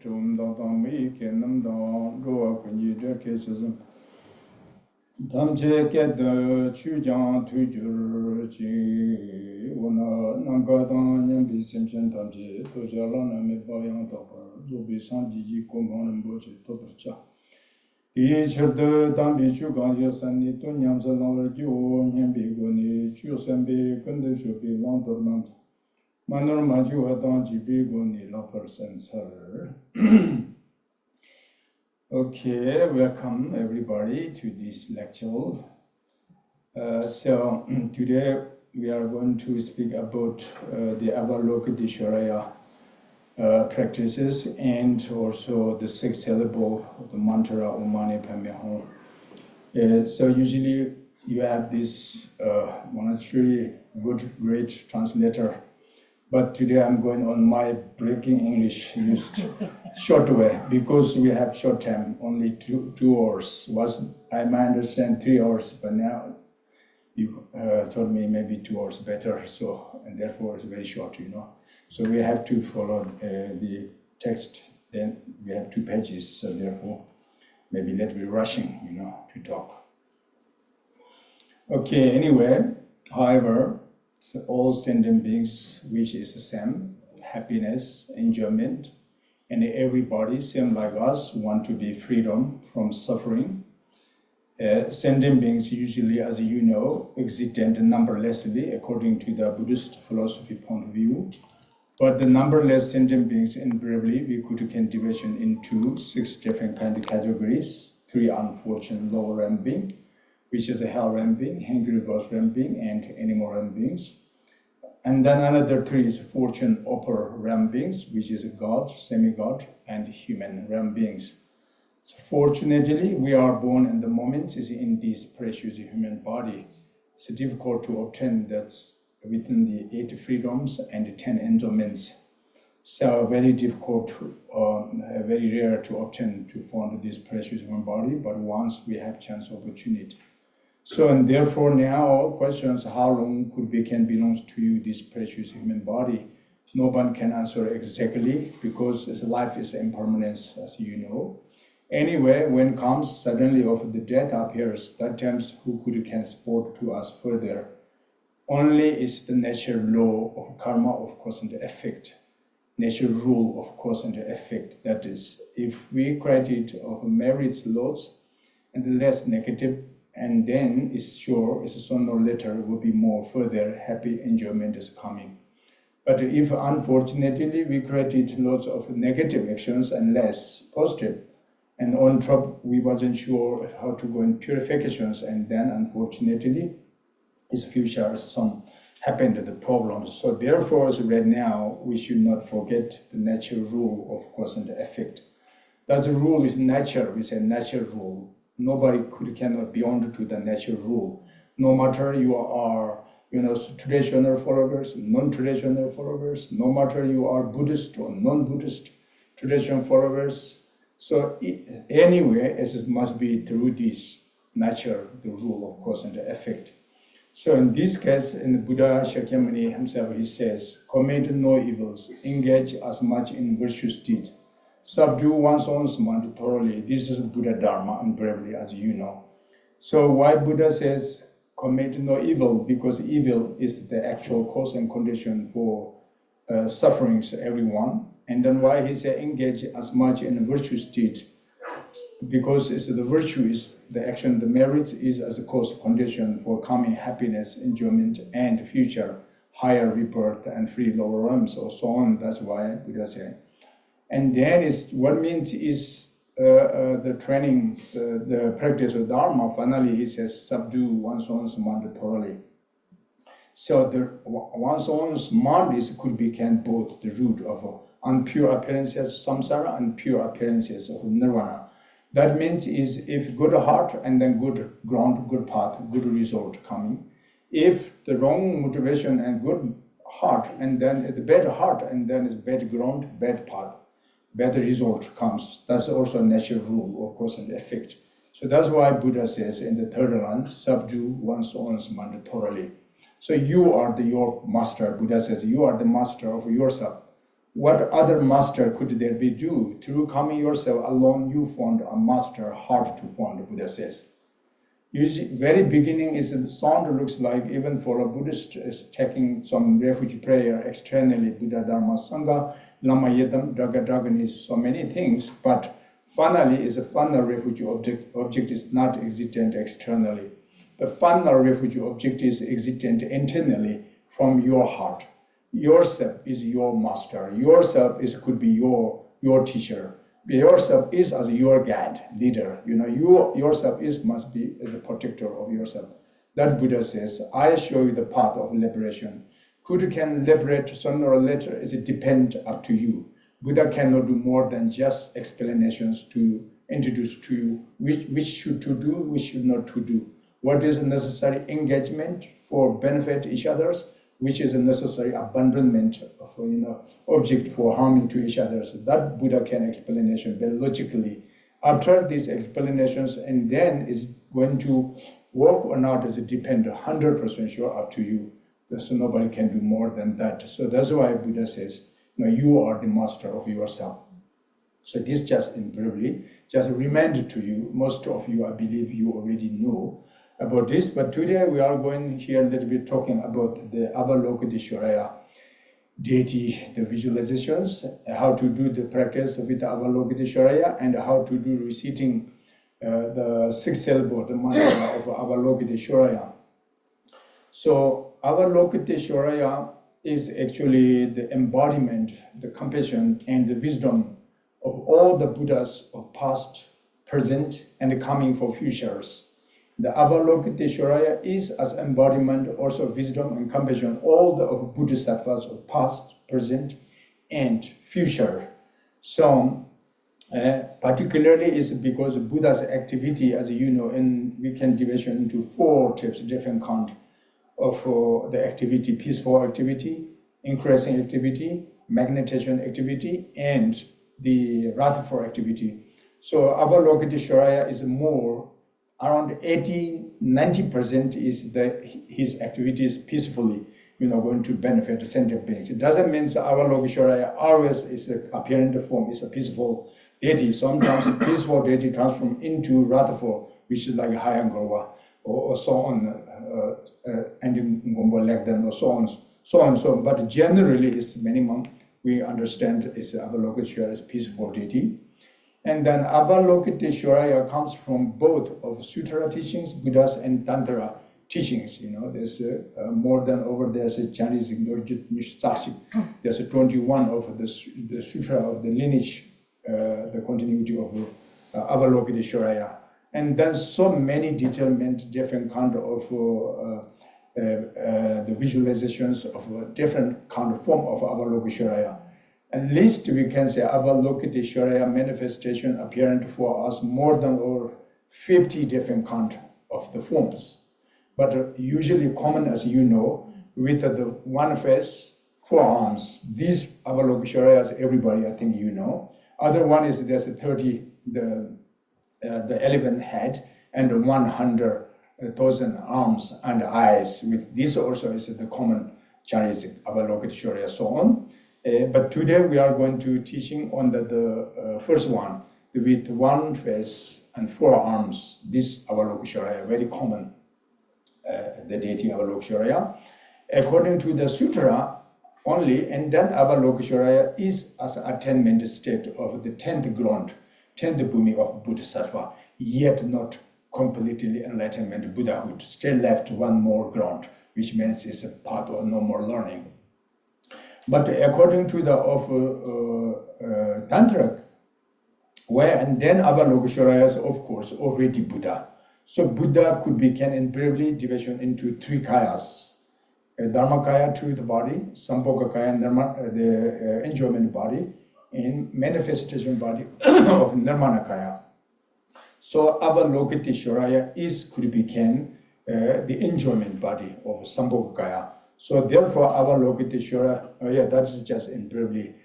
Chum Dong Mi Kenam Dong Roa Kunyi Jakism Tamche Ket the Chujang Tujur Chi Wana Nangadang Yambi Simpson Tamche Tojalana Mebayang Topper Zobi Sanji Kumbon Bochi Topercha each of the Dambi Chugan Yasani to Nyamsalar Ju Yambi Goni Chusambi Kundu should be long dormant Manor Maju Adon Jibi Goni Loper Sensor. Okay, welcome everybody to this lecture. So today we are going to speak about the Avalokitesvara practices and also the 6 syllable of the mantra OM MANI PADME HUNG. So usually you have this monastery great translator, but today I'm going on my breaking English used short way because we have short time, only two hours. I might understand 3 hours, but now you told me maybe 2 hours better. So and therefore it's very short, you know. So we have to follow the text. Then we have 2 pages. So therefore, maybe let's be rushing, you know, to talk. Okay. Anyway, however, so all sentient beings wish is the same: happiness, enjoyment, and everybody, same like us, want to be freedom from suffering. Sentient beings usually, as you know, exist numberlessly according to the Buddhist philosophy point of view. But the numberless sentient beings, invariably, we could can division into 6 different kind of categories: 3 unfortunate lower realm being, which is a hell realm being, hungry ghost realm being, and animal realm beings. And then another 3 is fortune upper realm beings, which is a god, semi-god, and human realm beings. So fortunately, we are born in the moment is in this precious human body. It's difficult to obtain that within the 8 freedoms and 10 enjoyments. So very difficult, very rare to obtain to find this precious human body, but once we have chance opportunity. So and therefore now questions how long can belong to you this precious human body? No one can answer exactly because life is impermanence, as you know. Anyway, when comes suddenly of the death appears, that times who can support to us further? Only is the natural law of karma of cause and effect, natural rule of cause and effect. That is, if we credit of merits lots and less negative, and then it's sure it's sooner or later will be more further happy enjoyment is coming. But if unfortunately we credit lots of negative actions and less positive, and on top we wasn't sure how to go in purifications, and then unfortunately his future some happened to the problems. So therefore, right now, we should not forget the natural rule of cause and effect. That the rule is nature. We say natural rule. Nobody cannot beyond to the natural rule. No matter you are, traditional followers, non-traditional followers. No matter you are Buddhist or non-Buddhist traditional followers. So anyway, it must be through this nature, the rule of cause and effect. So in this case, in the Buddha Shakyamuni himself, he says, commit no evils, engage as much in virtuous deed, subdue one's own mind thoroughly. This is Buddha Dharma and bravely, as you know. So why Buddha says commit no evil? Because evil is the actual cause and condition for sufferings everyone. And then why he said engage as much in virtuous deed? Because it's the virtue is the action, the merit is as a cause condition for coming happiness, enjoyment, and future higher rebirth and free lower realms, or so on. That's why Buddha said. And then is what means is the training, the practice of Dharma. Finally, he says subdue one's own mind thoroughly. So one's own mind can both the root of unpure appearances of samsara and pure appearances of nirvana. That means is if good heart and then good ground, good path, good result coming. If the wrong motivation and good heart and then the bad heart and then is bad ground, bad path, bad result comes. That's also a natural rule of cause and effect. So that's why Buddha says in the 3rd line, subdue one's own mind thoroughly. So you are your master. Buddha says you are the master of yourself. what other master could there be do? Through coming yourself alone, you found a master hard to find, Buddha says. Usually, very beginning is the sound looks like, even for a Buddhist, is taking some refuge prayer externally, Buddha, Dharma, Sangha, Lama Yedam, Draganis, so many things, but finally is a final refuge object is not existent externally. The final refuge object is existent internally from your heart. Yourself is your master. Yourself could be your teacher. Yourself is as your guide, leader. You yourself must be the protector of yourself. That Buddha says, I show you the path of liberation. Who can liberate sooner or later is depend up to you. Buddha cannot do more than just explanations to introduce to you which should to do, which should not to do. What is a necessary engagement for benefit each others, which is a necessary abandonment of object for harming to each other. So that Buddha can explanation very logically. After these explanations, and then is going to work or not is depend 100% sure up to you. So nobody can do more than that. So that's why Buddha says, you are the master of yourself. So this just invariably just reminded to you. Most of you, I believe, you already know about this, but today we are going here a little bit talking about the Avalokitesvara deity, the visualizations, how to do the practice with the Avalokitesvara, and how to do reciting the 6 syllable, the mantra of Avalokitesvara. So Avalokitesvara is actually the embodiment, the compassion, and the wisdom of all the Buddhas of past, present, and coming for futures. The Avalokitesvara is as embodiment also wisdom and compassion, all the Bodhisattvas of past, present, and future. So, particularly is because Buddha's activity, as you know, and we can division into 4 types, different kind of the activity: peaceful activity, increasing activity, magnetation activity, and the wrathful activity. So Avalokitesvara is more, around 80-90% is his activities peacefully, going to benefit the sentient beings. It doesn't mean Avalokitesvara always is a apparent form, is a peaceful deity. Sometimes a peaceful deity transforms into wrathful, which is like Hayangova or so on, and Ngombo Legden or so on. But generally, it's minimum. We understand it's Avalokitesvara is peaceful deity. And then Avalokitesvara comes from both of Sutra teachings, Buddhas, and Tantra teachings. There's more than over there's a Chenrezig Practice. There's 21 of the Sutra of the lineage, the continuity of Avalokitesvara. And then so many detailment, different kind of the visualizations of different kind of form of Avalokitesvara. At least we can say Avalokitesvara manifestation apparent for us more than over 50 different kind of the forms. But usually common, as you know, with the one face, 4 arms. These Avalokitesvaras, everybody I think you know. Other one is there's 30, the elephant head, and 100,000 arms and eyes. With this also is the common Chenrezig Avalokitesvara, so on. But today we are going to teaching on the first one, with 1 face and 4 arms. This Avalokitesvara, very common, the deity Avalokitesvara. According to the Sutra only, and then Avalokitesvara is as attainment state of the 10th ground, 10th bhumi of Bodhisattva, yet not completely enlightenment Buddhahood. Still left 1 more ground, which means it's a part of no more learning. But according to the Tantra, where and then Avalokitesvara is of course already Buddha. So Buddha can invariably division into 3 kayas: Dharmakaya, truth body; Sambhogakaya, the enjoyment body; and manifestation body of Nirmanakaya. So Avalokitesvara could become the enjoyment body of Sambhogakaya. So therefore, Avalokitesvara, that is just invariably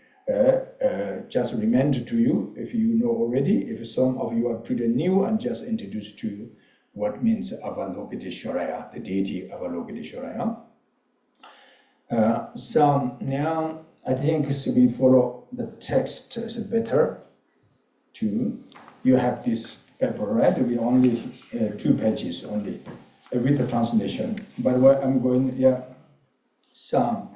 just remind to you, if you know already. If some of you are today new, and just introduced to you what means Avalokitesvara, the deity Avalokitesvara. So now I think we follow the text is better too. You have this paper, right? We only 2 pages only with the translation. But what I'm going, some.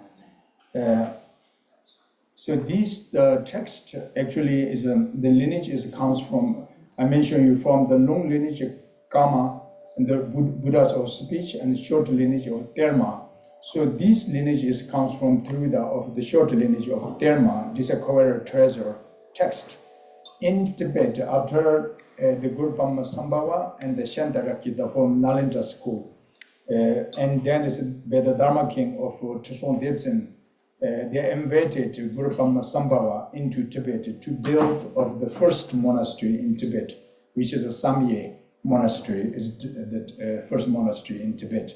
So this text actually is the lineage comes from, I mentioned you, from the long lineage of Karma and the Buddhas of speech and the short lineage of Dharma. So this lineage comes from through the short lineage of Dharma, discovered treasure text. In Tibet, after the Guru Pema Sambhava and the Shantarakita from Nalanda school, and then is the Dharma king of Chuson Debsen, they invited Guru Pema Sambhava into Tibet to build of the first monastery in Tibet, which is a Samye monastery, is the first monastery in Tibet.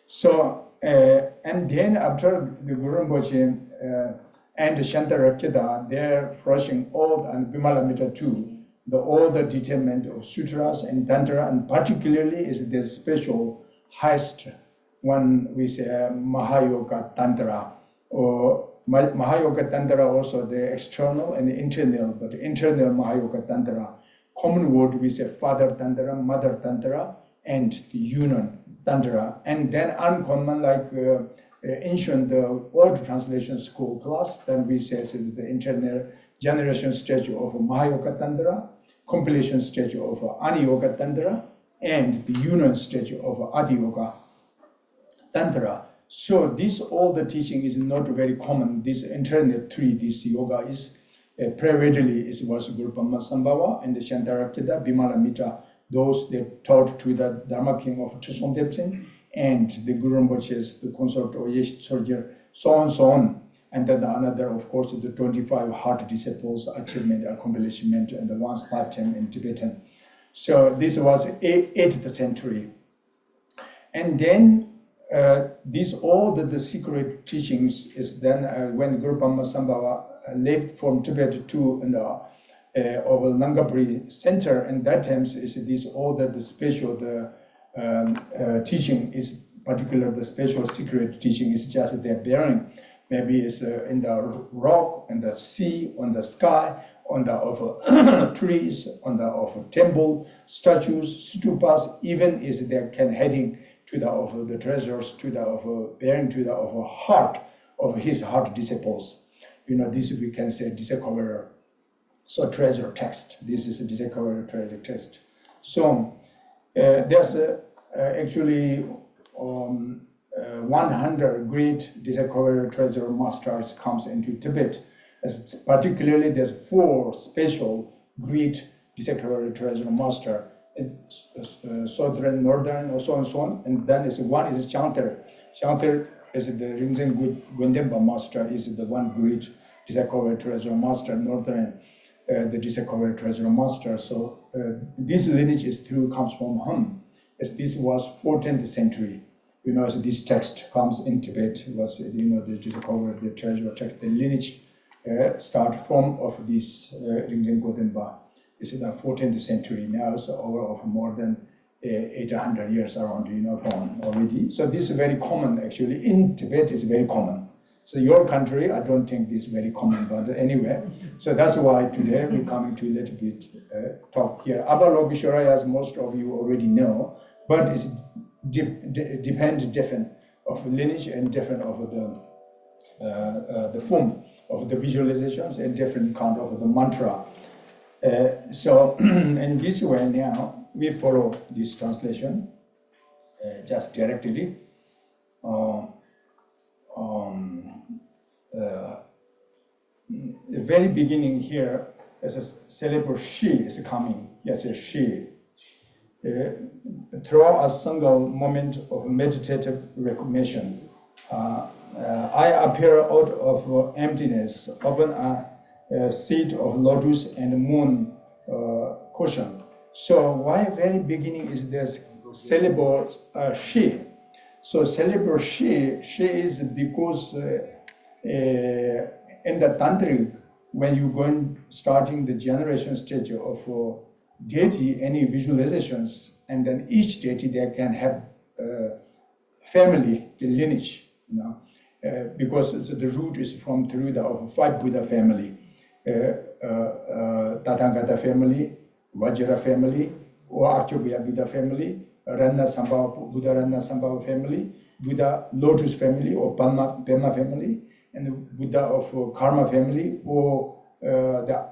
So, and then after the Guru Rinpoche and Shantarakita, they're flourishing all, and Vimalamita too, all the detailment of sutras and tantra, and particularly is the special highest one we say Mahayoga Tantra, or Mahayoga Tantra also the external and the internal, but the internal Mahayoga Tantra, common word we say Father Tantra, Mother Tantra, and the union Tantra, and then uncommon like ancient old translation school class, then we say the internal generation stage of Mahayoga Tantra, compilation stage of Aniyoga Tantra, and the union stage of Adiyoga Tantra. So this all the teaching is not very common. This internal three, this yoga is privately was Guru Pema Sambhava and the Shantarakita, Vimalamita, those they taught to the Dharma king of Chuson Debsen, and the Guru Rinpoche's, the consort of Yesh Soldier, so on. And then another, of course, the 25 heart disciples achievement, accomplishment, and the once lifetime in Tibetan. So this was 8th century. And then this all the secret teachings is then when Guru Pema Sambhava left from Tibet to over Langabri center, and that times is this all the special teaching is particular, the special secret teaching is just their bearing. Maybe it's in the rock, in the sea, on the sky, on the of trees, on the of temple, statues, stupas, even is they can heading to the of the treasures, to the of bearing to the of heart of his heart disciples. You know, this we can say discoverer. So treasure text. This is a discoverer treasure text. So there's actually 100 great discoverer treasure masters comes into Tibet. As particularly, there's 4 special great discoverer treasure master, southern, northern, or so on. And then one is Chamtrul. Chamtrul is the Rinzen Gwendemba master, is the one great discoverer treasure master, northern, the discoverer treasure master. So this lineage is through comes from Hung, as this was 14th century. You know, as this text comes in Tibet, was the discoverer, the treasure text, the lineage start from of this Rinzen Gwendemba. This is the 14th century. Now it's over of more than 800 years around, gone already. So this is very common actually in Tibet. Is very common. So your country, I don't think this is very common, but anyway. So that's why today we're coming to a little bit talk here. Avalokitesvara, as most of you already know, but it's depend different of lineage and different of the form of the visualizations and different kind of the mantra. So in this way now we follow this translation just directly. The very beginning here, as a celebrate she is coming. Yes, a she. Through a single moment of meditative recognition, I appear out of emptiness, open a seed of lotus and moon cushion. So why very beginning is this celebrate she? So celebrate she is because in the tantric, when you go in starting the generation stage of deity, any visualizations, and then each deity they can have family, the lineage, because the root is from through the of 5 Buddha family, Tathagata family, Vajra family, or Artyobhaya Buddha family, Ranna Sambhava, Buddha Ranna Sambhava family, Buddha Lotus family or Pema family, and the Buddha of Karma family or the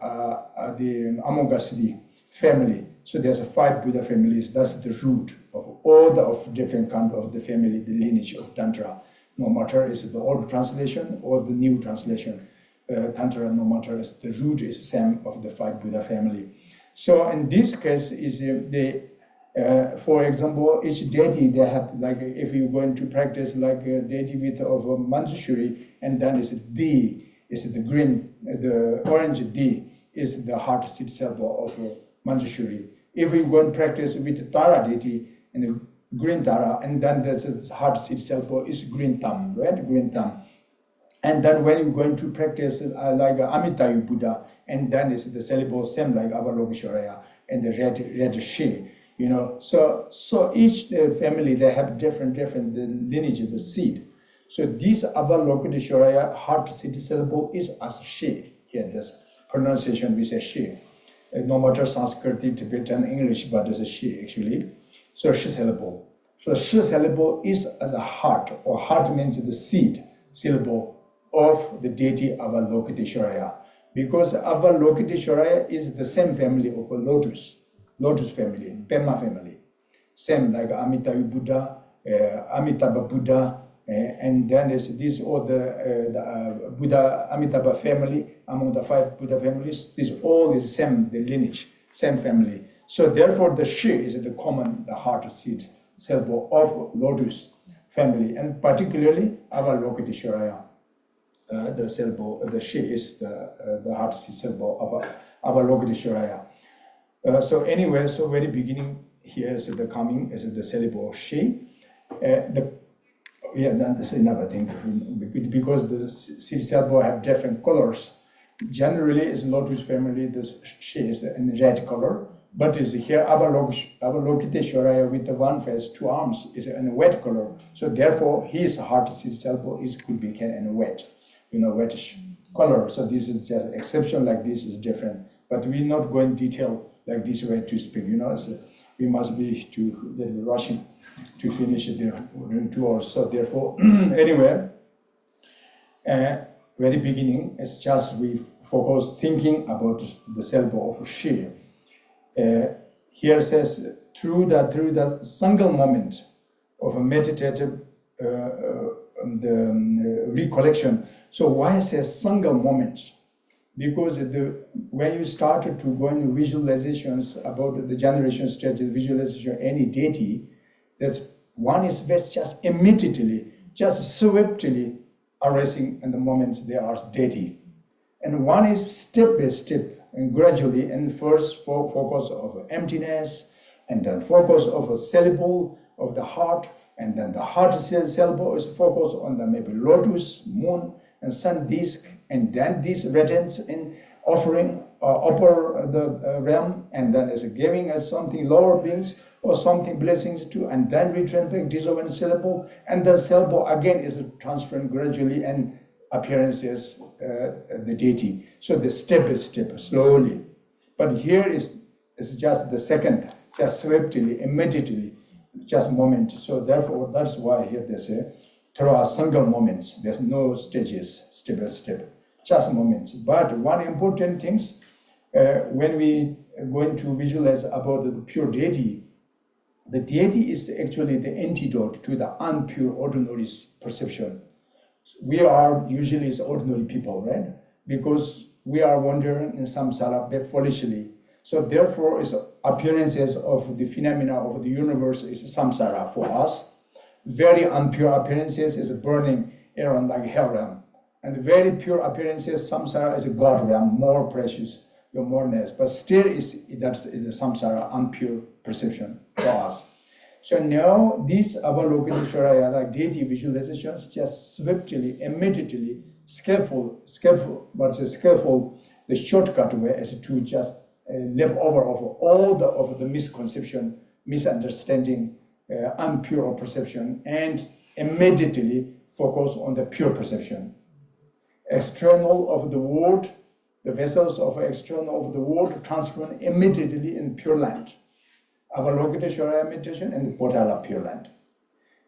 Amoghasiddhi family. So there's 5 Buddha families. That's the root of all the of different kind of the family, the lineage of Tantra. No matter is the old translation or the new translation, Tantra, no matter is the root is the same of the 5 Buddha family. So in this case is for example, each deity they have, like if you're going to practice like a deity with of a Manjushri, and then is D, is the green, the orange D is the heart seed syllable of Manjushri. If we go and practice with Tara deity and the green Tara, and then there's a heart seed syllable is green thumb, right? Green thumb. And then when you're going to practice like Amitayu Buddha, and then is the syllable same like Avalokitesvara and the red she. You know, so each family they have different lineage of the seed. So this Avalokitesvara heart seed syllable is as she. Here, this pronunciation we say she. No matter Sanskrit, Tibetan, English, but it's a she actually. So she syllable. So she syllable is as a heart, or heart means the seed syllable of the deity Avalokitesvara. Because Avalokitesvara is the same family of a Lotus family, Pema family. Same like Amitayu Buddha, Amitabha Buddha, and then there's this all the Buddha Amitabha family, among the 5 Buddha families, this all is same, the lineage, same family. So therefore the she is the common, the heart seed syllable of Lotus family, and particularly Avalokitesvara. The syllable, the she is the heart seed syllable of Avalokitesvara. So anyway, so very beginning here is the coming is the syllable she. Then that's another thing, because the seed syllable have different colors. Generally, is Lotus family, this she is in red color, but is here Avalokitesvara with the one face, 2 arms is in a red color. So therefore, his heart seed syllable could be in a wet, wetish color. So this is just exception. Like this is different, but we're not going detail like this way to speak. So we must be rushing to finish it in 2 hours. So therefore, anyway, very beginning, it's just we focus thinking about the syllable of she. Here says through the single moment of a meditative recollection. So why it says single moment? Because when you started to go into visualizations about the generation stage, visualization of any deity, that's one is just immediately, just swiftly arising in the moments there are deity. And one is step by step and gradually, and first focus of emptiness, and then focus of a syllable of the heart, and then the heart syllable is focused on the maybe lotus, moon, and sun disk, and then this returns in offering upper the realm, and then is giving us something lower beings or something blessings to, and then return back dissolving syllable, and the syllable again is transparent gradually and appearances the deity. So the step by step, slowly. But here is just the second, just swiftly, immediately, just moment. So therefore, that's why here they say there are single moments. There's no stages, step by step, just moments. But one important thing, when we are going to visualize about the pure deity, the deity is actually the antidote to the unpure ordinary perception. We are usually as ordinary people, right? Because we are wandering in samsara foolishly. So therefore, is appearances of the phenomena of the universe is samsara for us. Very impure appearances is burning around like hell realm. And very pure appearances, samsara is a God realm, more precious, more nice. But still that's the samsara, impure perception for us. So now these Avalokitesvara, like deity visualizations, just swiftly, immediately, skillful, but it's skillful, the shortcut way is to just live over all the misconception, misunderstanding, impure perception, and immediately focus on the pure perception. External of the world, the vessels of external of the world transform immediately in pure land. Avalokitesvara meditation and Bodhala pure land.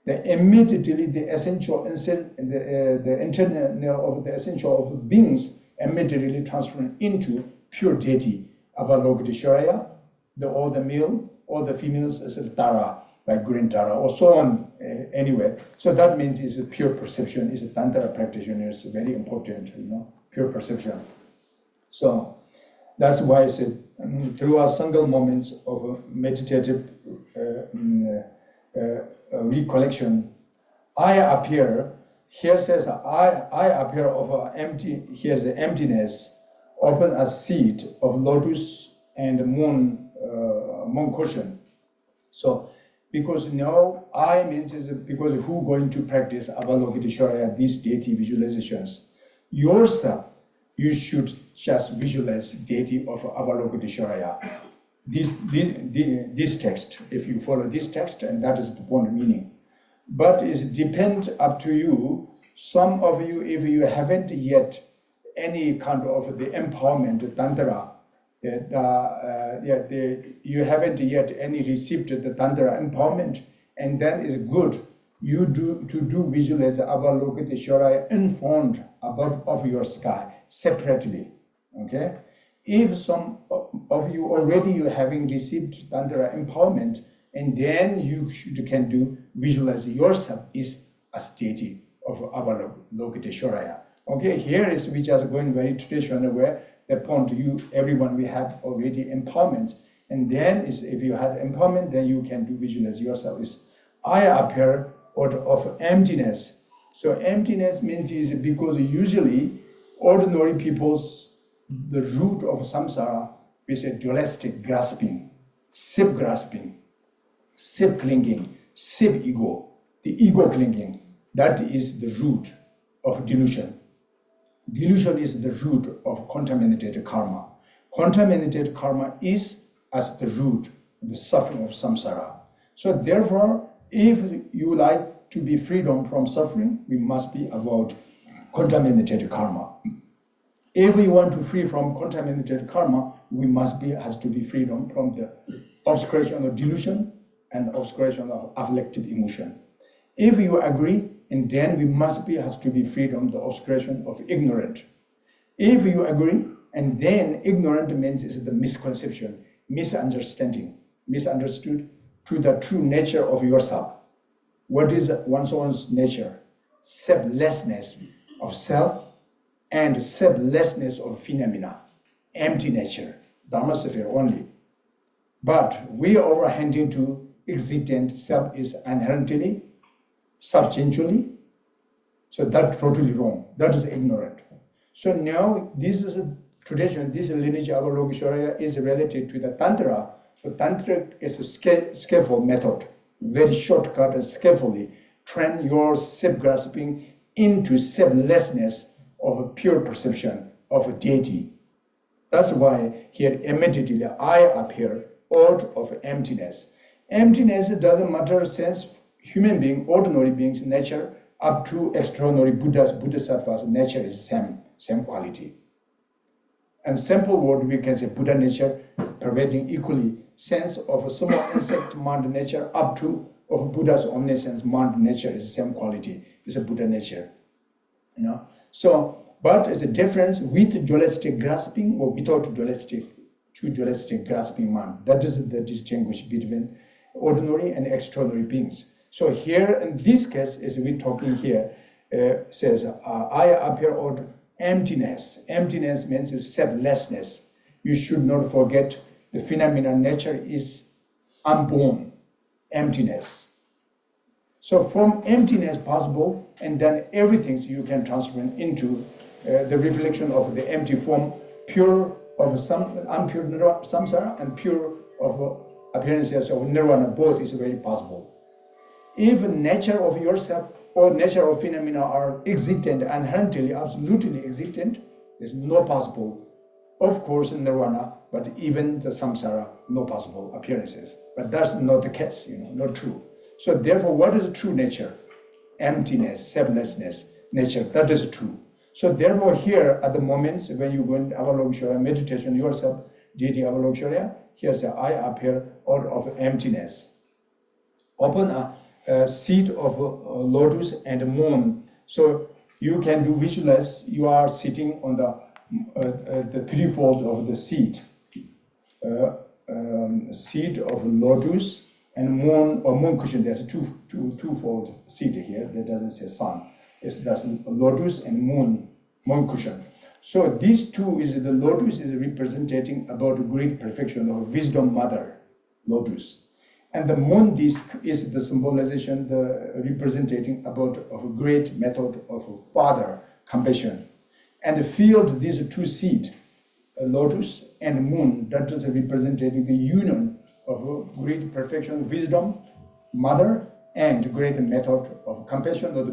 Immediately the essential, the internal of the essential of beings immediately transform into pure deity. Avalokitesvara, all the male, all the females is a Tara, like green Tara, or so on, anyway. So that means it's a pure perception. It's a Tantra practitioner. It's very important, pure perception. So that's why I said through our single moments of meditative recollection, I appear. Here says I appear of empty. Here's the emptiness, open as seed of lotus and moon cushion. So because now I means is because who going to practice Avalokitesvara, these deity visualizations, yourself, you should just visualize deity of Avalokitesvara. This text, if you follow this text, and that is the point of meaning. But it depends up to you. Some of you, if you haven't yet any kind of the empowerment, Tantra, you haven't yet any received the Tantra empowerment, and then it's good you do visualize Avalokitesvara informed above of your sky separately. Okay, if some of you already you having received Tantra empowerment, and then you can do visualize yourself is as deity of Avalokitesvara. Okay, here is we just going very traditional where the point you everyone we have already empowerment, and then is if you had empowerment, then you can do visualize yourself is I appear out of emptiness. So emptiness means is because usually ordinary people's the root of samsara is a dualistic grasping, sip grasping, sip clinging, sip ego, the ego clinging. That is the root of delusion. Delusion is the root of contaminated karma. Contaminated karma is as the root of the suffering of samsara. So therefore, if you like to be freedom from suffering, we must be avoid contaminated karma. If we want to free from contaminated karma, we has to be freedom from the obscuration of delusion and obscuration of afflictive emotion. If you agree, and then we has to be freedom the obscuration of ignorant. If you agree, and then ignorant means is the misconception, misunderstanding, misunderstood to the true nature of yourself. What is one's nature? Selflessness of self and selflessness of phenomena, empty nature, Dharma sphere only. But we are overhanding to existent self is inherently, substantially. So that's totally wrong. That is ignorant. So now this is a tradition, this lineage of Avalokitesvara is related to the Tantra. So Tantra is a skillful method, very shortcut and skillfully train your self-grasping into selflessness of a pure perception of a deity. That's why here immediately I appear out of emptiness. Emptiness doesn't matter since human being, ordinary beings, nature, up to extraordinary Buddhas, Bodhisattvas, nature is same quality. And simple word we can say Buddha nature pervading equally sense of a small insect mind nature up to of Buddha's omniscience mind nature is the same quality. It's a Buddha nature. So, but it's a difference with dualistic grasping or without dualistic grasping mind. That is the distinguish between ordinary and extraordinary beings. So here in this case, is we talking here, says I appear out emptiness. Emptiness means selflessness. You should not forget the phenomenon nature is unborn, emptiness. So from emptiness possible, and then everything you can transform into the reflection of the empty form, pure of some unpure samsara and pure of appearances of nirvana, both is very possible. If nature of yourself or nature of phenomena are existent, inherently, absolutely existent, there's no possible, of course, nirvana, but even the samsara, no possible appearances. But that's not the case, not true. So therefore, what is true nature? emptiness, selflessness, nature. That is true. So therefore here at the moment when you go in Avalokitesvara meditation yourself, deity Avalokitesvara, here say I appear out of emptiness. Open a seat of lotus and moon. So you can do visualize you are sitting on the threefold of the seat. Seat of lotus and moon or moon cushion. There's a twofold seat here. That doesn't say sun. It's just lotus and moon cushion. So these two is the lotus is representing about great perfection of wisdom mother, lotus, and the moon disc is the symbolization, the representing about of a great method of father, compassion, and filled these two seed, lotus and moon, that is representing the union of great perfection, wisdom, mother, and great method of compassion or the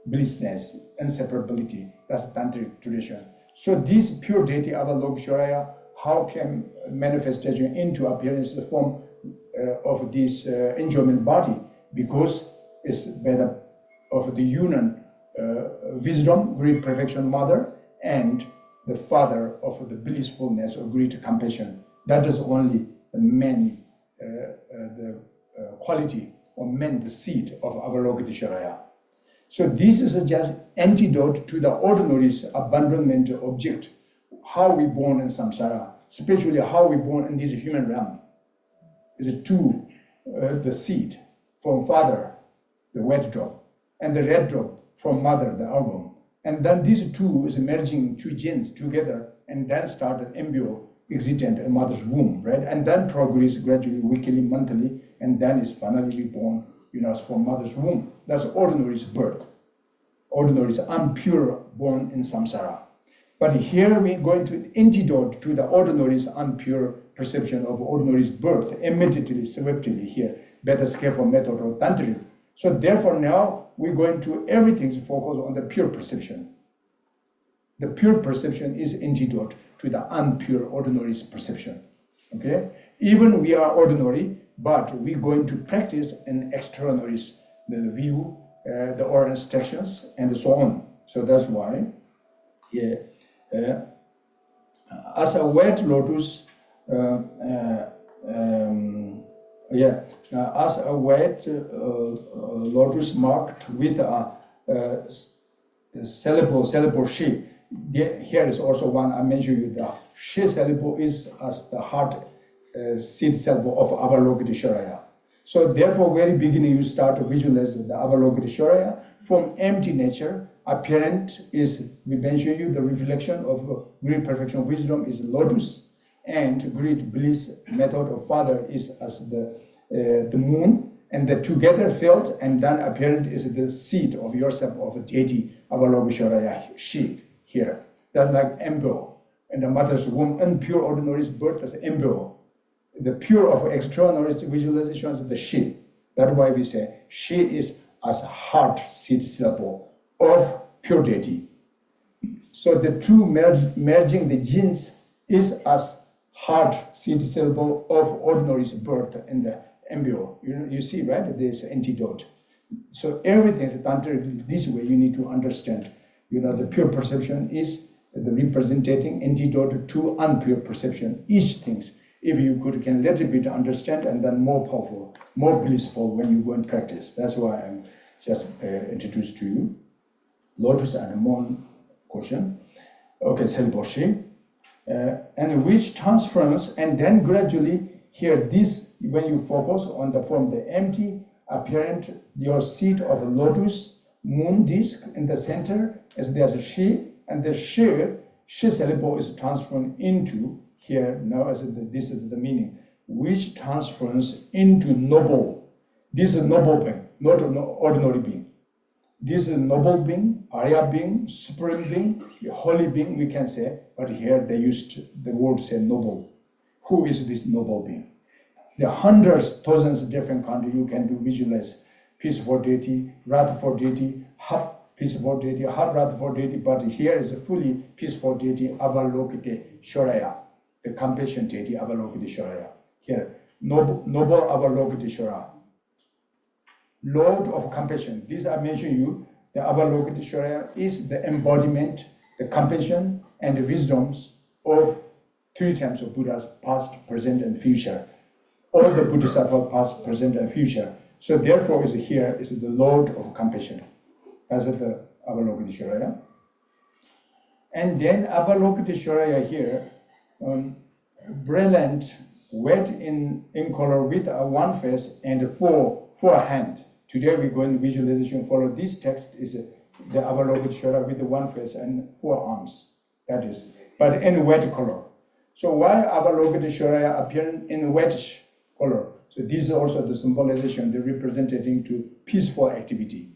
blissness, inseparability. That's tantric tradition. So this pure deity Avalokitesvara, how can manifestation into appearance the form of this enjoyment body? Because it's better of the union, wisdom, great perfection, mother, and the father of the blissfulness or great compassion. That is only the main quality or main the seed of Avalokitesvara. So this is just antidote to the ordinary abandonment object, how we born in samsara, especially how we born in this human realm. Is two, the seed from father, the wet drop, and the red drop from mother, the ovum. And then these two is merging two genes together and then start an embryo existent in mother's womb, right? And then progress gradually, weekly, monthly, and then is finally reborn, from mother's womb. That's ordinary birth. Ordinary is impure born in samsara. But here we're going to antidote to the ordinary impure perception of ordinary birth immediately, swiftly here, better skillful method of tantric. So therefore now we're going to everything focus on the pure perception. The pure perception is antidote to the impure ordinary perception. Okay? Even we are ordinary, but we're going to practice an extraordinary the view, the oral instructions, and so on. So that's why, as a wet lotus, as a wet lotus marked with a syllable she. Here is also one I mentioned you. The she syllable is as the heart seed syllable of Avalokitesvara. So therefore, very beginning you start to visualize the Avalokitesvara from empty nature. Apparent is, we mention you, the reflection of great perfection of wisdom is lotus, and great bliss method of father is as the moon, and the together felt and then apparent is the seed of yourself of deity Avalokitesvara she here. That's like embryo, and the mother's womb, impure ordinary birth as embryo. The pure of extraordinary visualizations of the she. That's why we say she is as heart seed syllable of pure deity. So the true merging the genes is as heart seed syllable of ordinary birth in the embryo. You see, right? There's antidote. So everything is tantric this way. You need to understand. The pure perception is the representing antidote to impure perception. Each things, if you can little bit understand, and then more powerful, more blissful when you go and practice. That's why I'm just introduced to you lotus and moon cushion. Okay, Selboshi, and which transforms, and then gradually here this, when you focus on the form, the empty apparent, your seat of lotus, moon disc in the center, as there's a she, and the she syllable is transformed into here now as this is the meaning, which transforms into noble. This is a noble being, not an ordinary being. This is a noble being, Arya being, supreme being, a holy being, we can say, but here they used the word say noble. Who is this noble being? There are hundreds, thousands of different countries you can do visualize. Peace for deity, wrath for deity, hot peace for deity, hot wrath for deity, but here is a fully peace for deity, Avalokitesvara, the compassion deity, Avalokitesvara. Here, noble Avalokitesvara. Lord of compassion. This I mentioned you, the Avalokitesvara is the embodiment, the compassion and the wisdoms of 3 times of Buddhas, past, present, and future. All the Bodhisattvas, past, present, and future. So therefore, is here is the Lord of compassion. That's the Avalokitesvara. And then Avalokitesvara here, brilliant, wet in color with a 1 face and 4 hand. Today we go in visualization. Follow this text is the Avalokitesvara with the 1 face and 4 arms. That is, but in wet color. So why Avalokitesvara appear in wetish color? So this is also the symbolization, the representing to peaceful activity.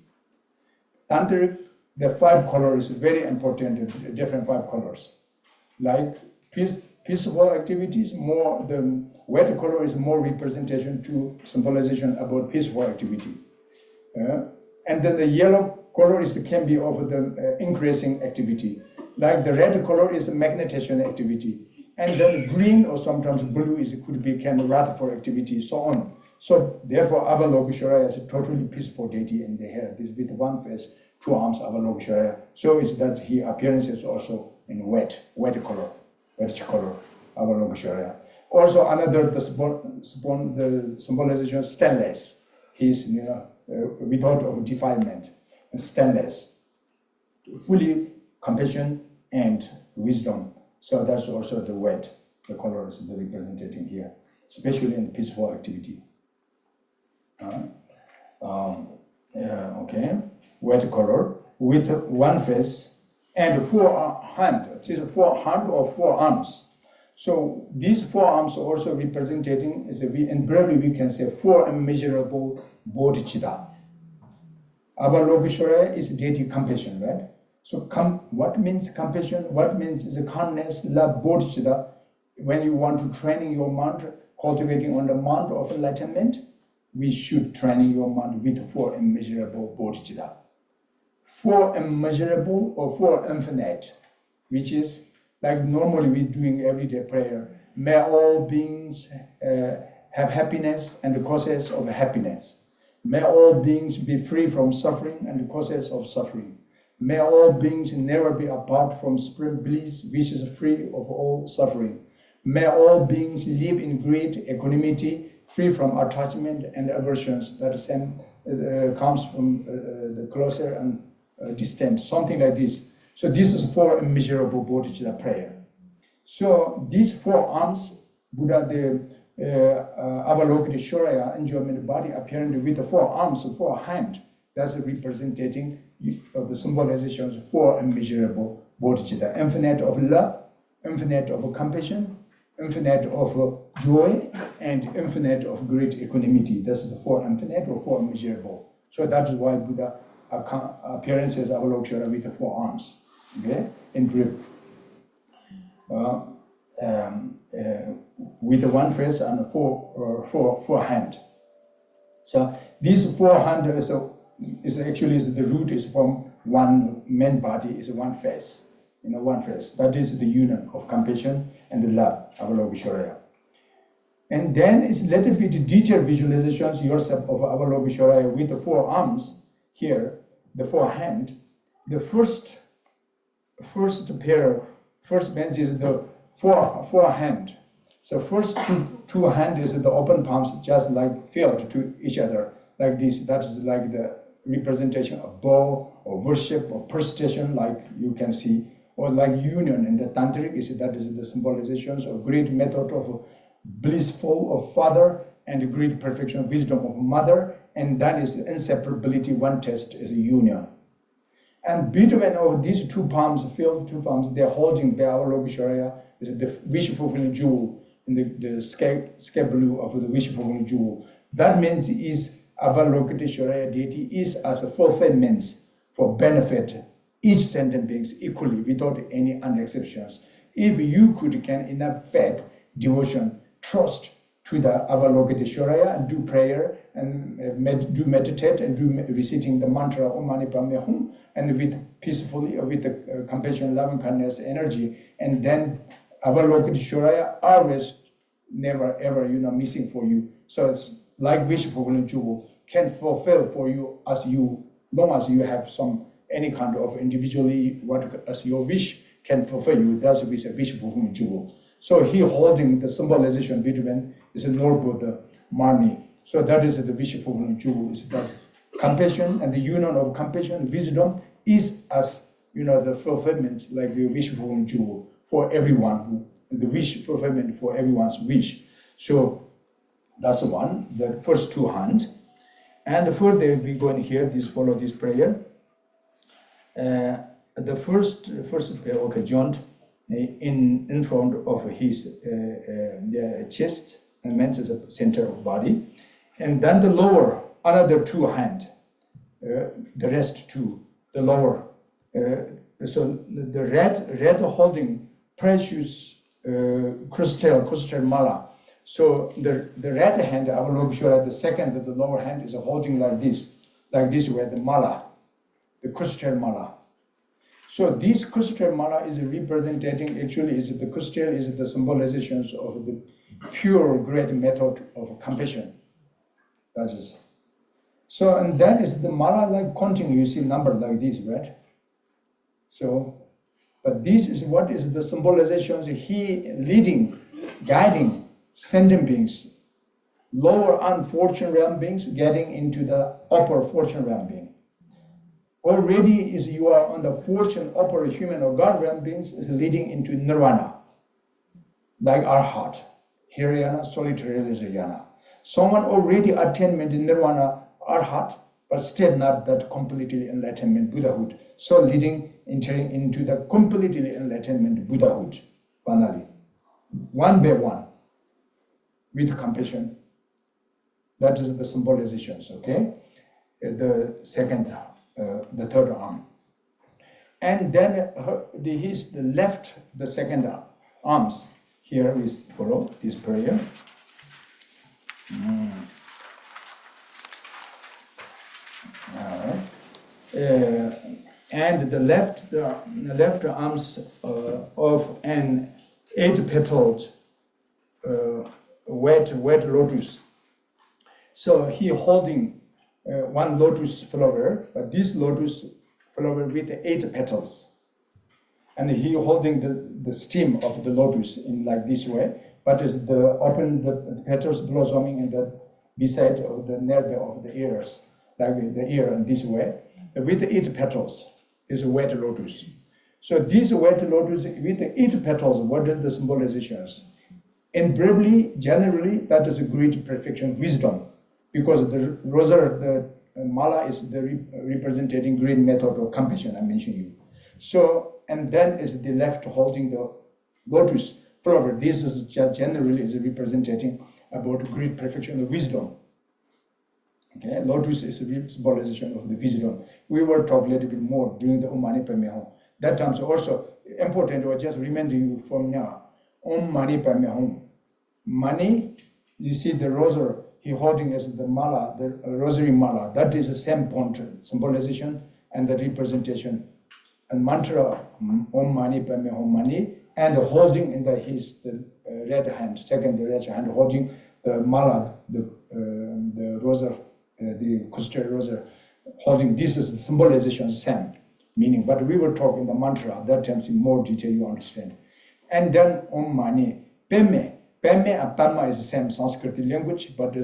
Tantric, the 5 colors is very important, different 5 colors. Like peaceful activities, more the wet color is more representation to symbolization about peaceful activity. And then the yellow color can be of the increasing activity. Like the red color is magnetation activity. And then green or sometimes blue could be kind of wrathful activity, so on. So therefore Avalokitesvara is a totally peaceful deity, and they have this with 1 face, 2 arms, Avalokitesvara. So it's that he appearance is also in wet color, reddish color, Avalokitesvara. Also another the symbolization stainless. He is without of defilement, stainless, fully compassion and wisdom. So that's also the wet, the colors that are representing here, especially in peaceful activity. Okay, wet color with 1 face and 4 hand. It is 4 hand or 4 arms. So these 4 arms are also representing, in Brahmi we can say 4 immeasurable bodhicitta. Avalokitesvara is deity compassion, right? So what means compassion? What means is a kindness, love, bodhicitta? When you want to training your mind, cultivating on the mind of enlightenment, we should training your mind with 4 immeasurable bodhicitta. 4 immeasurable or 4 infinite, which is like normally we're doing everyday prayer. May all beings have happiness and the causes of happiness. May all beings be free from suffering and the causes of suffering. May all beings never be apart from supreme bliss, which is free of all suffering. May all beings live in great equanimity, free from attachment and aversions. That same comes from the closer and distant, something like this. So this is 4 immeasurable bodhicitta prayer. So these 4 arms, Buddha, the Avalokitesvara enjoyment body appearing with the 4 arms and 4 hands, that's representing of the symbolizations of 4 immeasurable bodhicitta, infinite of love, infinite of compassion, infinite of joy, and infinite of great equanimity. This is the 4 infinite or 4 immeasurable. So that is why Buddha appearances Avalokitesvara with the 4 arms, okay, in grip, with the 1 face and 4 hand. So these 4 hand is actually the root is from 1 main body is 1 face, 1 face. That is the union of compassion and the love, Avalokitesvara. And then it's a little bit detailed visualizations yourself of Avalokitesvara with the 4 arms here, the 4 hand. The first pair, first bench is the 4 hand. So first two hand is the open palms, just like filled to each other, like this. That is like the representation of bow or worship or prostration, like you can see, or like union in the tantric that is the symbolizations of great method of blissful of father and great perfection of wisdom of mother, and that is inseparability. 1 test is a union. And between of these 2 palms, filled 2 palms, they're holding the Avalokitesvara, is the wish fulfilling jewel in the scapula of the wish fulfilling jewel. That means is Avalokitesvara deity is as a fulfillment for benefit each sentient beings equally without any exceptions. If you could gain enough faith, devotion, trust to the Avalokitesvara and do prayer and do meditate and do reciting the mantra OM MANI PADME HUNG, and with peacefully with the compassion, loving kindness, energy, and then Avalokitesvara always never ever missing for you. So it's like wish fulfilling jewel. can fulfill for you long as you have any kind of individually as your wish can fulfill you. That's with a wish fulfillment jewel. So he holding the symbolization between is a Lord Buddha, Mani. So that is the wish fulfillment jewel. Is that compassion and the union of compassion, wisdom is as the fulfillment, like the wish fulfillment jewel for everyone, the wish fulfillment for everyone's wish. So that's one, the first two hands. And further we go in here, follow this prayer. The first prayer, okay, joint in front of his the chest, and means is the center of body. And then the lower, another two hand, the rest two, the lower. So the red holding precious crystal mala. So the red hand, Avalokitesvara, the second, the lower hand is holding like this way, the mala, the crystal mala. So this crystal mala is representing, actually, the crystal is the symbolizations of the pure great method of compassion. That is. So, and then is the mala like continue, you see number like this, right? So, but this is what is the symbolizations he leading, guiding, sentient beings, lower unfortunate realm beings getting into the upper fortune realm being. Already is you are on the fortune upper human or God realm beings is leading into nirvana, like our heart, Hirayana, solitary realization. Someone already attainment in nirvana, our heart, but still not that completely enlightenment Buddhahood. So entering into the completely enlightenment Buddhahood, finally, one by one, with compassion. That is the symbolizations, okay? The second, the third arm. And then the left, the second arms. Here we follow this prayer. And the left arms of an 8-petaled wet lotus. So he holding one lotus flower, but this lotus flower with 8 petals, and he holding the stem of the lotus in like this way. But is the petals blossoming in the beside of the nerve of the ears, like the ear in this way, with 8 petals is a wet lotus. So this wet lotus with 8 petals, what is the symbolizations? Invariably, generally, that is a great perfection, wisdom, because the rosary, the mala is the representing great method of compassion I mentioned you. So, and then is the left holding the lotus flower. This is generally is representing about great perfection of wisdom. Okay, lotus is a symbolization of the wisdom. We will talk a little bit more during the OM MANI PADME HUNG. That time is also important, or just reminding you from now. OM MANI PADME HUNG. Mani, you see the rosary, he holding as the mala, the rosary mala. That is the same point, symbolization and the representation. And mantra, OM MANI PADME HUNG Mani, and holding in the red hand, second the red hand, holding the mala, the rosary, the crystal rosary, holding. This is the symbolization, same meaning. But we will talk in the mantra, that time in more detail you understand. And then OM MANI PADME. Pema and Padma is the same Sanskrit language, but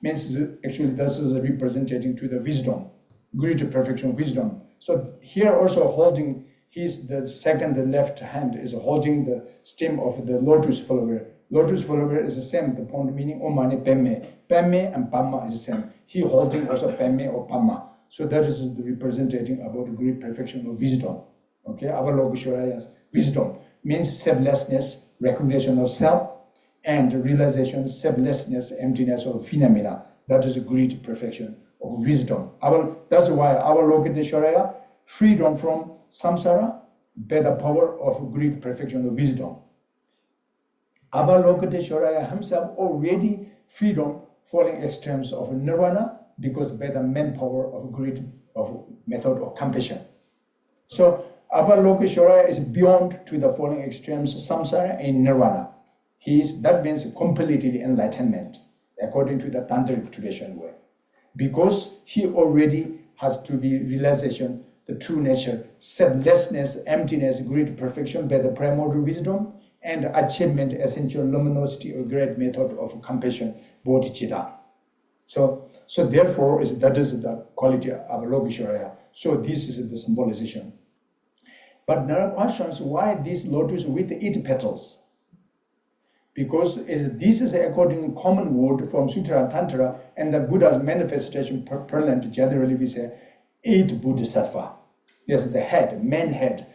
means actually this is representing to the wisdom, greater perfection wisdom. So here also holding the second, the left hand is holding the stem of the lotus flower. Lotus flower is the same, the point meaning OM MANI PADME. Pema and Padma is the same. He holding also Pema or Padma. So that is the representing about great perfection of wisdom. Okay, Avalokitesvara, wisdom means selflessness, recognition of self, and realization, selflessness, emptiness of phenomena. That is a great perfection of wisdom. That's why Avalokitesvara, freedom from samsara, by the power of great perfection of wisdom. Avalokitesvara himself already freedom falling extremes of nirvana, because by the manpower of great method of compassion. So Avalokitesvara is beyond to the falling extremes of samsara and nirvana. That means completely enlightenment, according to the Tantric tradition way. because he already has to be realization, the true nature, selflessness, emptiness, great perfection by the primordial wisdom, and achievement, essential luminosity, or great method of compassion, bodhicitta. So therefore, that is the quality of Avalokitesvara. So this is the symbolization. But there are questions, why this lotus with 8 petals? Because this is according to common word from Sutra and Tantra, and the Buddha's manifestation parlance, generally we say 8 bodhisattva. There's the head, main head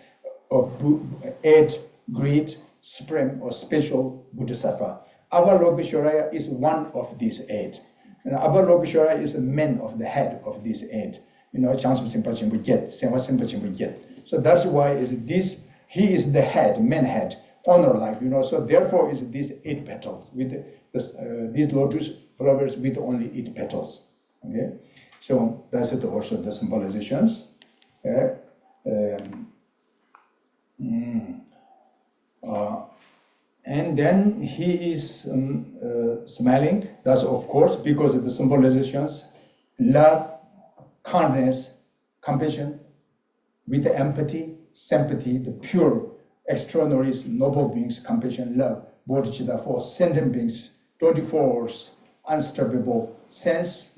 of 8 great, supreme, or special bodhisattva. Avalokitesvara is one of these 8. And Avalokitesvara is the man of the head of these 8. Chamtrul Rinpoche we get, Senwa Rinpoche we get. So that's why he is the head, main head, honor-like, so therefore is these 8 petals, with these lotus flowers with only 8 petals. Okay, so that's also the symbolizations. And then he is smiling. That's of course because of the symbolizations: love, kindness, compassion, with empathy, sympathy, the pure, extraordinary, noble beings, compassion, love, bodhicitta for sentient beings, 24 hours, unstoppable sense.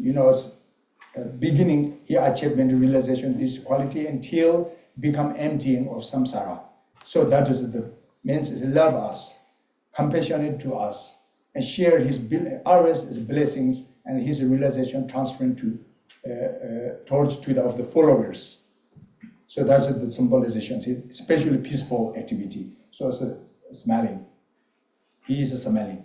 Beginning, he achievement, realization, this quality until become emptying of samsara. So that is the means is love us, compassionate to us, and share ours his blessings and his realization transferring to towards to the followers. So that's the symbolization, especially peaceful activity. So it's smiling. He is smiling.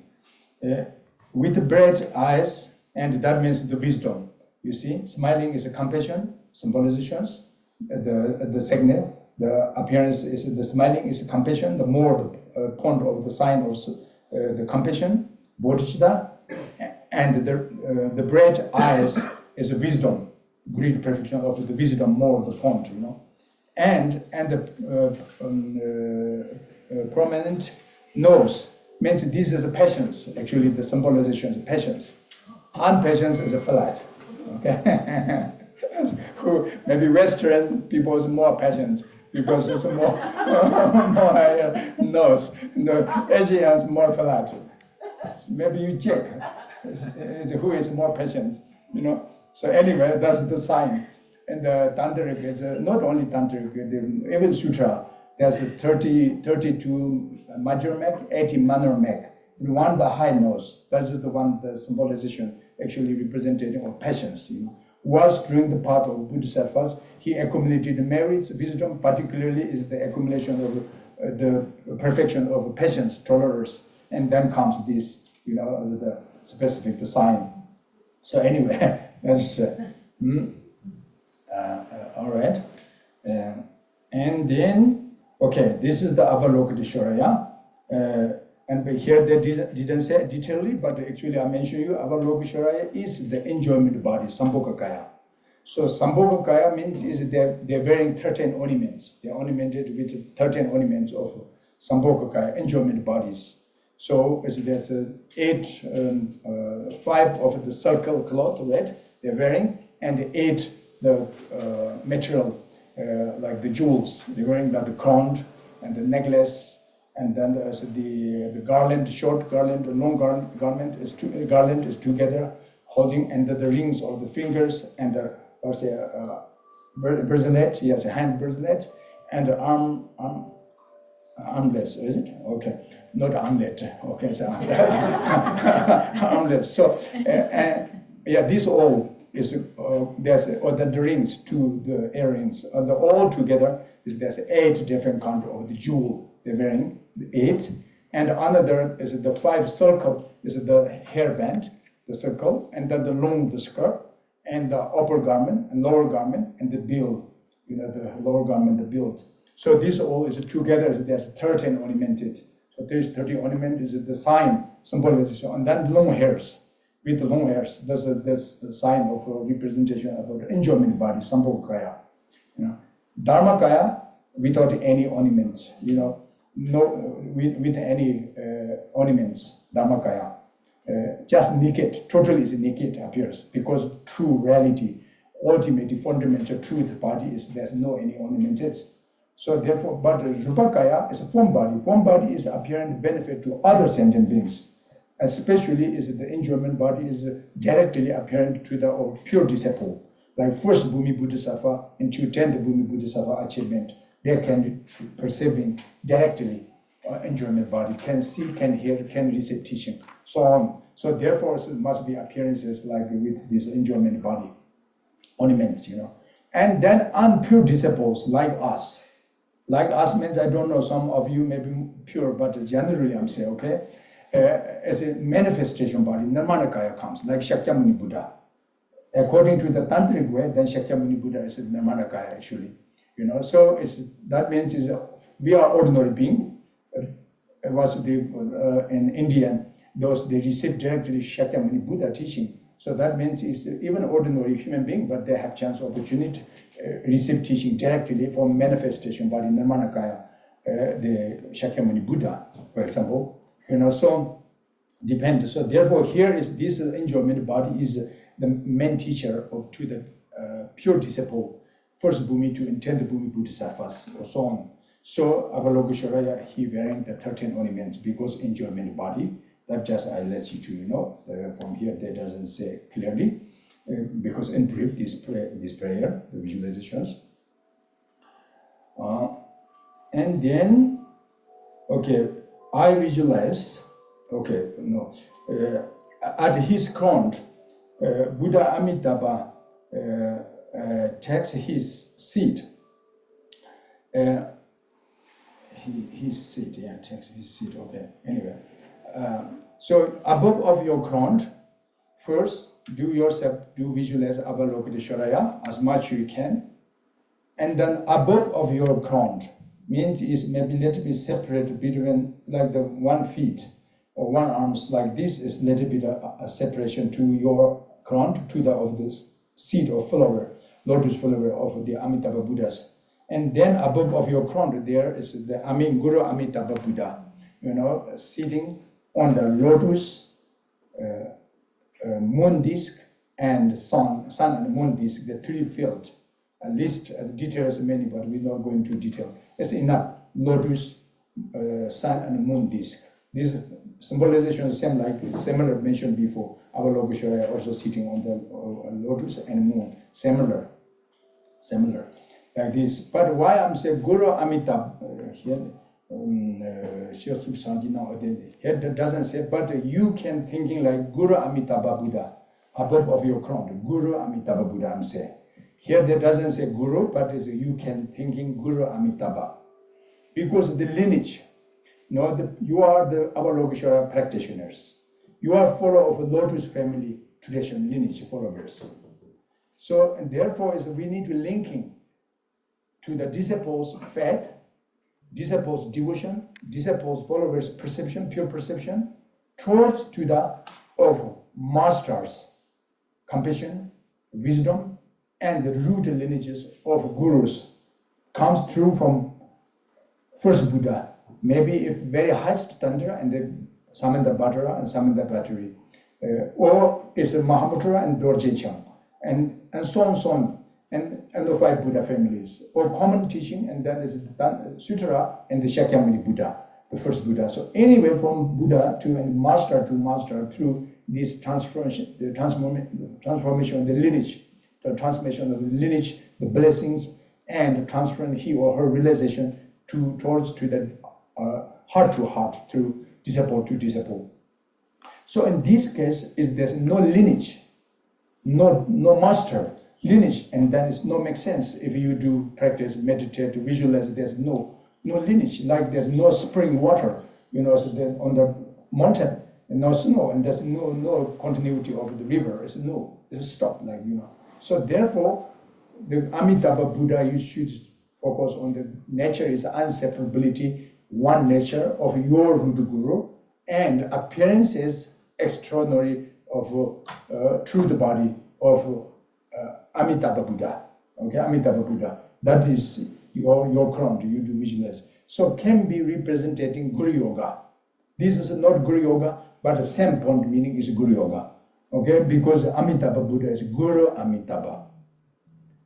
With bright eyes, and that means the wisdom. You see, smiling is a compassion, symbolizations. The signal, the appearance is the smiling is a compassion. The more the point of the sign of the compassion, bodhicitta, and the bright eyes is a wisdom, great perfection of the wisdom, more the point, and the prominent nose means this is a patience. Actually, the symbolization is patience. Impatience is a flat. Okay, who maybe Western people is more patient because it's more higher nose. The Asians more flat. Maybe you check who is more patient, So anyway, that's the sign. And the tantric is not only tantric, even sutra. There's 32 major neck, 80 minor neck. The one the high nose, that is the one the symbolization actually representing of patience. Was during the path of bodhisattvas, he accumulated merits, wisdom, particularly is the accumulation of the perfection of patience, tolerance, and then comes this, as the specific sign. So anyway, that's all right. And then, okay, this is the Avalokitesvara. And here they didn't say detailedly, but actually I mentioned you, Avalokitesvara is the enjoyment body, Sambhogakaya. So Sambhogakaya means is they're wearing 13 ornaments. They're ornamented with 13 ornaments of Sambhogakaya, enjoyment bodies. So there's 5 of the circle cloth, red, they're wearing, and 8 the material, like the jewels. They're wearing the crown and the necklace. And then there's the garland, short garland, the long garment is together, holding, and the rings of the fingers, and the bracelet, yes, a hand bracelet, and the armless, is it? Okay, not armlet. Okay, so armless. So, this all is there's the rings to the earrings, and all together there's 8 different kinds of the jewel they're wearing. 8, and another is the 5 circle is the hairband, the circle, and then the skirt, and the upper garment and lower garment, and the bill, the lower garment, the bill. So this all is together. There's 13 ornamented. So there's 30 ornament is the sign, symbolization, and then long hairs. With the long hairs, that's the sign of representation of the enjoyment body, Sambhogakaya. Dharmakaya without any ornaments, no with any ornaments, Dharmakaya. just naked, totally is naked appears, because true reality, ultimate fundamental truth body is there's no any ornamented. So therefore, but Rupakaya is a form body. Form body is apparent benefit to other sentient beings. Especially is the enjoyment body is directly apparent to the pure disciple. Like first Bhumi Bodhisattva into 10th Bhumi Bodhisattva achievement, they can perceiving directly enjoyment body, can see, can hear, can receive teaching, so on. So therefore, it must be appearances like with this enjoyment body, ornaments, And then unpure disciples like us. Like us means, I don't know, some of you may be pure, but generally I'm saying, okay? As a manifestation body, Nirmanakaya comes, like Shakyamuni Buddha. According to the Tantric way, then Shakyamuni Buddha is a Nirmanakaya actually. So that means we are ordinary being. In India, they receive directly Shakyamuni Buddha teaching. So that means it's even ordinary human being, but they have chance opportunity to receive teaching directly from manifestation body, Nirmanakaya, the Shakyamuni Buddha, for example. So depends. So therefore, here is this enjoyment body is the main teacher to the pure disciple, first Bhumi to 10th Bhumi Bodhisattvas, or so on. So Avalokitesvara, he wearing the 13 ornaments because enjoyment body. That just I let you to from here that doesn't say clearly, because in brief this prayer, the visualizations, and then I visualize. At his crown, Buddha Amitabha takes his seat. His seat, takes his seat. Okay. Anyway, so above of your crown, first do visualize Avalokitesvara as much you can, and then above of your crown means is maybe little bit separate between like the 1 feet or 1 arms like this is little bit a separation to your crown to the of this seat or flower, lotus flower of the Amitabha Buddhas. And then above of your crown there is the Guru Amitabha Buddha, sitting on the lotus, moon disk and sun and moon disk, the 3 field. At least details many, but we're not going to detail. It's enough. Lotus, sun and moon disk. This symbolization is same like similar mentioned before. Avalokitesvara also sitting on the lotus and moon. Similar like this. But why I'm saying Guru Amitabha here? Here doesn't say, but you can thinking like Guru Amitabha Buddha above of your crown. Guru Amitabha Buddha, I'm saying. Here there doesn't say Guru, but you can thinking Guru Amitabha. Because the lineage, you are the Avalokitesvara practitioners. You are follower of a Lotus family tradition lineage followers. So and therefore we need to linking to the disciples' faith, disciples' devotion, disciples' followers' perception, pure perception, towards to the of masters' compassion, wisdom, and the root lineages of gurus comes through from first Buddha, maybe if very high standard and the Samanthabhattara and Samanthabhattari, or is Mahamudra and Dorje and so on, and the 5 Buddha families, or common teaching, and then is the Sutra and the Shakyamuni Buddha, the first Buddha. So anyway, from Buddha to master through this transformation, the transformation of the lineage, the transmission of the lineage, the blessings, and transferring he or her realization towards the heart to heart, through disciple to disciple. So in this case, there's no lineage, no master lineage, and then it no make sense if you do practice, meditate, visualize. There's no lineage, like there's no spring water, so then on the mountain, and no snow, and there's no continuity of the river. It's stopped, like So therefore, the Amitabha Buddha, you should focus on the nature is inseparability, one nature of your root guru, and appearances extraordinary of truth body of Amitabha Buddha. Okay, Amitabha Buddha. That is your crown. You do visualize. So can be representing Guru Yoga. This is not Guru Yoga, but the same point meaning is Guru Yoga. Okay, because Amitabha Buddha is Guru Amitabha,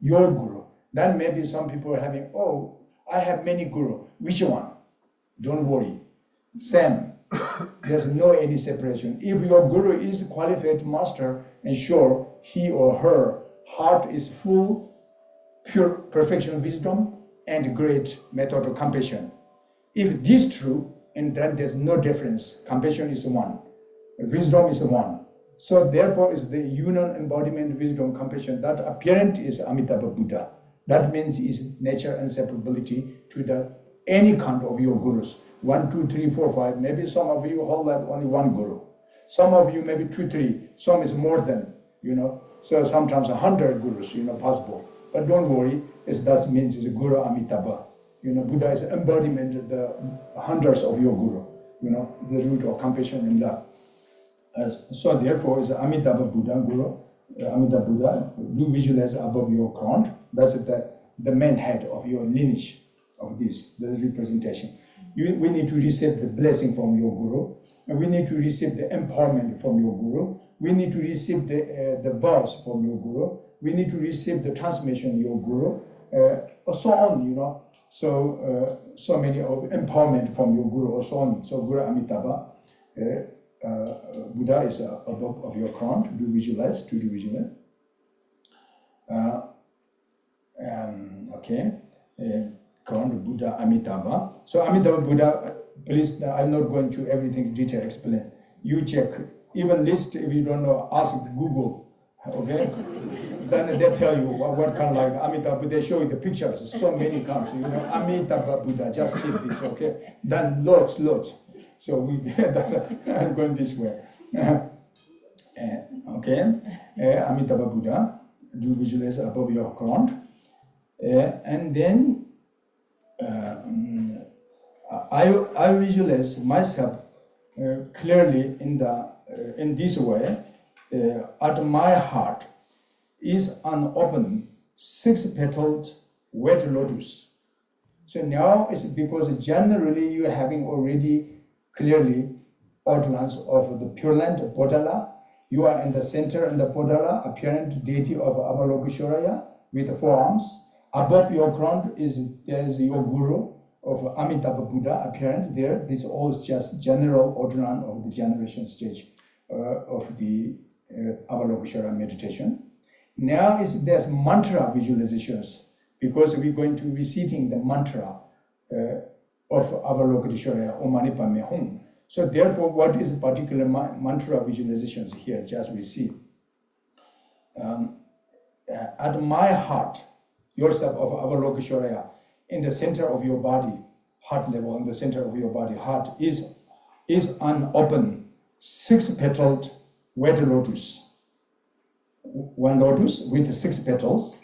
your Guru. Then maybe some people are having, oh, I have many Guru. Which one? Don't worry. Same. There's no any separation. If your Guru is a qualified master, ensure he or her heart is full, pure perfection wisdom, and great method of compassion. If this is true, and then there's no difference. Compassion is one. Wisdom is one. So therefore is the union, embodiment, wisdom, compassion. That apparent is Amitabha Buddha. That means is nature and separability to the any kind of your gurus. 1, 2, 3, 4, 5. Maybe some of you whole life only one guru. Some of you maybe 2, 3. Some is more than, So sometimes 100 gurus, possible. But don't worry, that means it's Guru Amitabha. Buddha is embodiment of the hundreds of your guru. The root of compassion and love. So therefore, is Amitabha Buddha, Guru, Amitabha Buddha, do visualize above your crown. That's the main head of your lineage of this, the representation. We need to receive the blessing from your Guru, and we need to receive the empowerment from your Guru. We need to receive the vows from your Guru. We need to receive the transmission of your Guru, so on, So many of empowerment from your Guru, or so on. So Guru Amitabha, Buddha is above of your crown to do visualize. Crown Buddha Amitabha. So Amitabha Buddha, please, I'm not going to everything detail explain. You check, even list if you don't know, ask Google, okay? Then they tell you what kind of like Amitabha Buddha, they show you the pictures, so many kinds, Amitabha Buddha, just keep this, okay? Then lots. So I'm going this way. Amitabha Buddha, do visualize above your crown. And then I visualize myself clearly in this way. At my heart is an open 6-petaled wet lotus. So now it's because generally you are having already clearly outlines of the Pure Land Bodhala. You are in the center in the Bodhala, apparent deity of Avalokitesvara with 4 arms. Above your crown there is your Guru of Amitabha Buddha apparent there. This is all just general outline of the generation stage of the Avalokitesvara meditation. Now there's mantra visualizations, because we're going to be reciting the mantra of Avalokitesvara, OM MANI PADME HUNG. So therefore, what is particular mantra visualizations here? Just we see. At my heart, yourself of Avalokitesvara, in the center of your body, heart level, in the center of your body, heart is an open 6-petaled wet lotus. One lotus with 6 petals.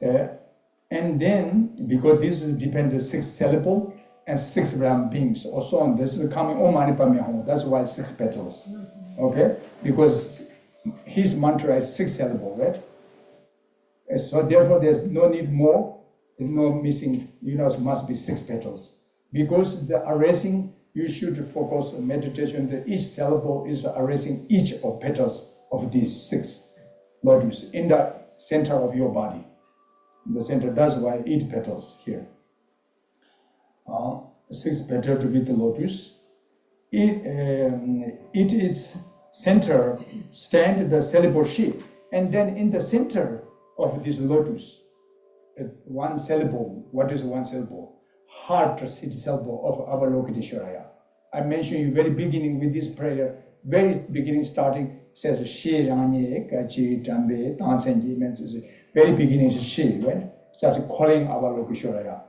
And then, because this is dependent 6 syllable and 6 realm beings, or so on, this is coming OM MANI PADME HUNG. That's why 6 petals. Okay? Because his mantra is 6 syllable, right? So therefore, there's no need more, there's no missing, it must be 6 petals. Because the erasing, you should focus on meditation, that each syllable is erasing each of petals of these 6 lotus in the center of your body. In the center, that's why 8 petals here. 6 petals with the lotus. It is center, stand the syllable shape, and then in the center of this lotus, 1 syllable. What is 1 syllable? Heart city syllable of Avalokitesvara. I mentioned you very beginning with this prayer, very beginning starting says She Ranye Kachi Tambe Tansenji means very beginning is She, right? Starts calling Avalokitesvara,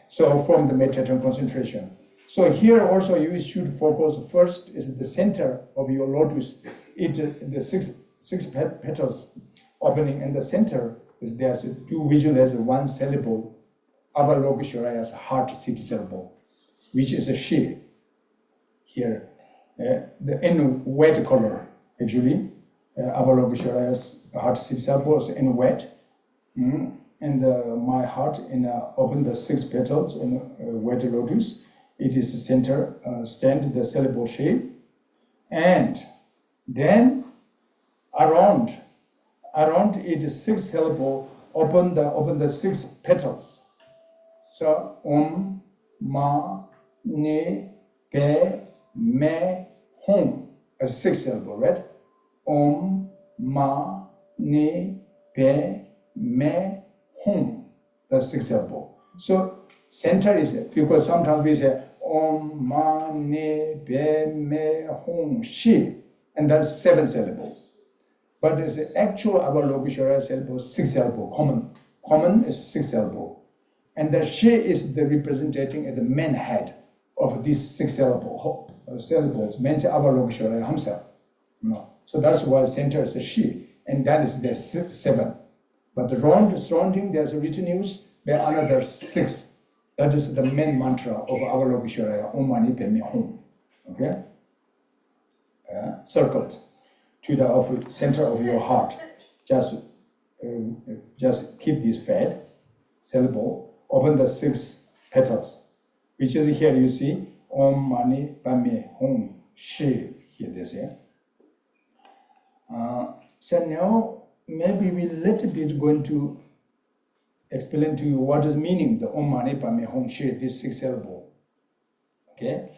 So from the meditation concentration. So here also you should focus first is the center of your lotus. The six petals opening in the center is there to visualize 1 syllable Avalokitesvara's heart city syllable, which is a she here. In wet color, actually, Avalokitesvara's heart city syllable is in wet. And my heart open the 6 petals in wet lotus. It is the center, stand the syllable shape. And then around it is 6 syllable, open the 6 petals. So MANI PADME HUNG as 6 syllable, right? MANI PADME HUNG. That's 6 syllable. So center is it, because sometimes we say MANI PADME HUNG Shi, and that's 7 syllables. But it's the actual Avalokitesvara syllable, 6 syllable, common. Common is 6 syllable. And the Shi is the representing the main head of these 6 syllables, means Avalokitesvara himself. So that's why center is a Shi, and that is the 7. But the surrounding, there's written news, there are another 6. That is the main mantra of Avalokitesvara, Om Mani Padme Hung. Okay? Circled to the center of your heart. Just keep this fed syllable. Open the 6 petals, which is here you see Om Mani Padme Hung Shi. Here they say. So now maybe we little bit going to explain to you what is meaning the Om Mani Padme Hung Shi, this 6 syllable. Okay,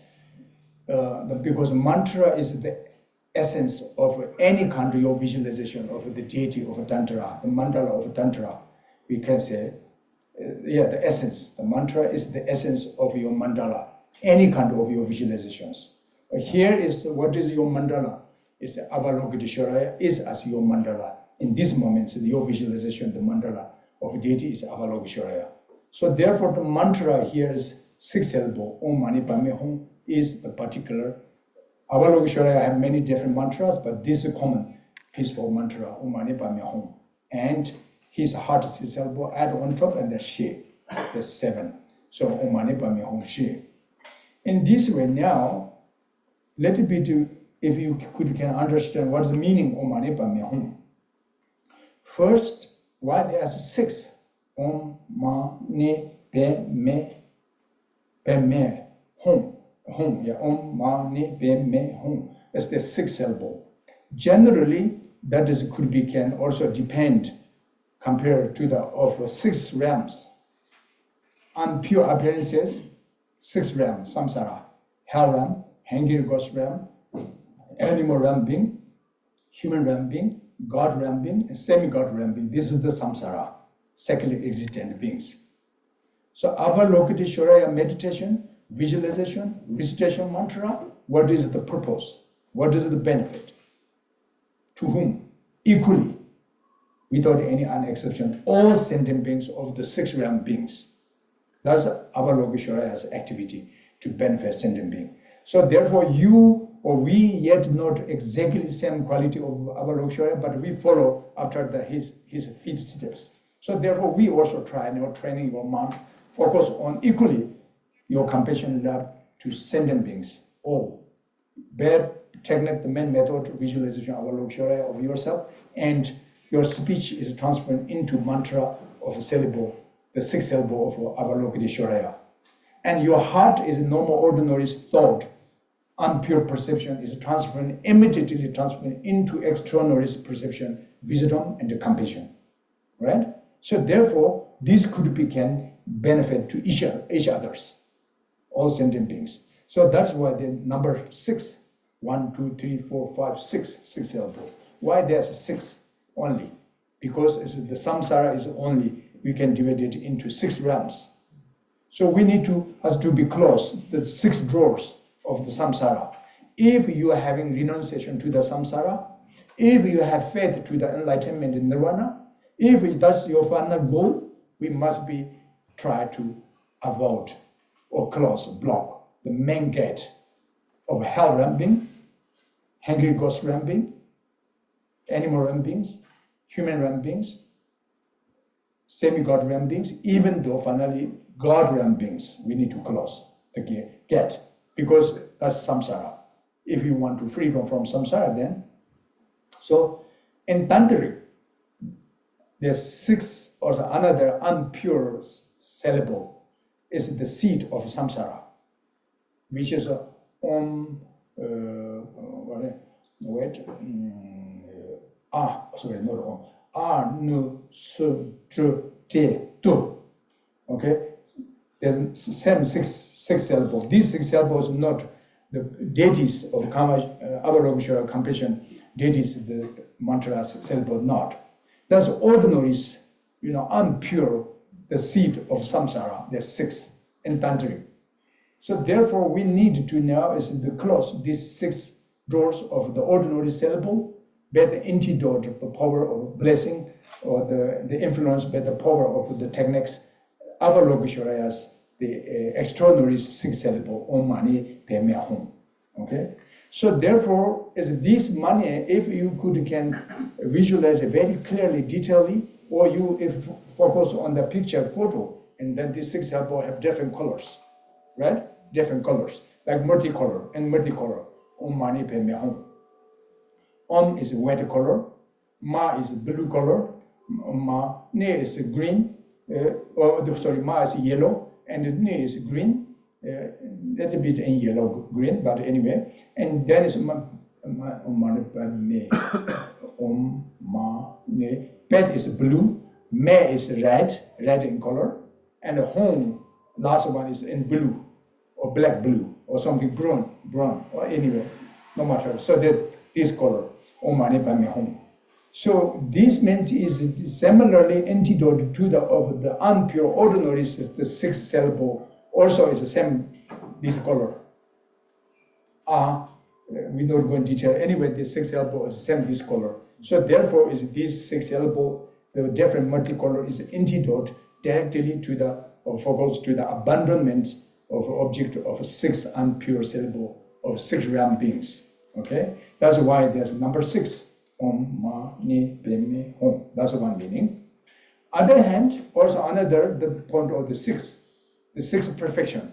because mantra is the essence of any kind of visualization of the deity of Tantra, the mandala of Tantra. We can say, the essence. The mantra is the essence of your mandala, any kind of your visualizations. Here is what is your mandala. It's Avalokitesvara is as your mandala. In this moment, your visualization, the mandala of deity is Avalokitesvara. So therefore, the mantra here is 6 syllable. Om Mani Padme Hung is the particular. Avalokitesvara have many different mantras, but this is a common peaceful mantra, Om Mani Padme Hung. And his heart is 6 syllable, add on top, and the Shi, the 7. So Om Mani Padme Hung Shi. In this way now, let it be to, if you can understand what is the meaning Om Mani Padme Hung. First, why there's 6? Om Mani Padme Hung. Hung, yeah, Om Mani Padme Hung. That's the 6 syllable. Generally, that is can also depend compared to the of 6 realms. Unpure appearances, 6 realms, samsara, hell realm, hanging ghost realm, animal realm being, human realm being, God realm being, and semi-God realm being. This is the samsara, cyclic existent beings. So Avalokitesvara meditation, visualization, recitation mantra, what is the purpose? What is the benefit? To whom? Equally, without any exception, all sentient beings of the 6 realm beings. That's Avalokitesvara's activity to benefit sentient being. So therefore, you or we yet not exactly the same quality of Avalokitesvara, but we follow after his footsteps. So therefore, we also try training your mind, focus on equally your compassion love to sentient beings. All bad technique, the main method, visualization of Avalokitesvara of yourself, and your speech is transferred into mantra of a syllable, the 6 syllable of Avalokitesvara. And your heart is normal, ordinary thought, unpure perception is immediately transferred into external perception, wisdom, and compassion. Right? So therefore, this can benefit to each others, all sentient beings. So that's why the number 6, 1, 2, 3, 4, 5, 6 syllable. Why there's 6 only? Because the samsara is only, we can divide it into 6 realms. So we need has to be close, the 6 drawers of the samsara. If you are having renunciation to the samsara, if you have faith to the enlightenment in nirvana, if that's your final goal, we must try to avoid or block the main gate of hell realm being, hungry ghost realm being, animal realm beings, human realm beings, semi-God realm beings, even though finally God realm beings, we need to close the gate, because that's samsara. If you want to free from samsara, then. So in Tantric, there's 6 or another unpure syllable is the seed of samsara, which is Om wait, sorry, not Om. Nu, Su, Tru, Te, Tu. Okay? There's same six syllables. These six syllables are not the deities of Kama, Avalokitesvara completion. Deities, the mantra syllable, not. That's ordinaries, unpure, the seed of samsara. There's six in tantric. So therefore, we need to now is to close these six doors of the ordinary syllable, by the antidote of the power of blessing, or the influence by the power of the techniques. Avalokitesvara as the extraordinary six syllable, Om Mani Padme Hung. Okay? So therefore, is this money, if you can visualize it very clearly, detailedly, or if focus on the picture photo, and then these six syllables have different colors, right? Different colors, like multicolor and multicolor. Om Mani Padme Hung. Om is white color, Ma is blue color, Ma Ne is green, Ma is yellow, and Ne is green. Little bit in yellow green, but anyway, and then is Om Mani Padme Om Mani. Pad is blue, Me is red in color, and Hong, last one is in blue or black blue or something brown or anyway, no matter. So that this color, Om Mani Padme Hung. So this means is similarly antidote to the unpure ordinary, the six syllable. Also is the same, this color. We not go in detail. Anyway, this six syllable is the same, this color. So therefore, is this six syllable, the different multicolor is antidote directly to the, or focus to the abandonment of object of six unpure syllable of six realm beings. Okay? That's why there's number six. Om Mani Padme Hung. That's one meaning. Other hand, also another the point of the sixth perfection.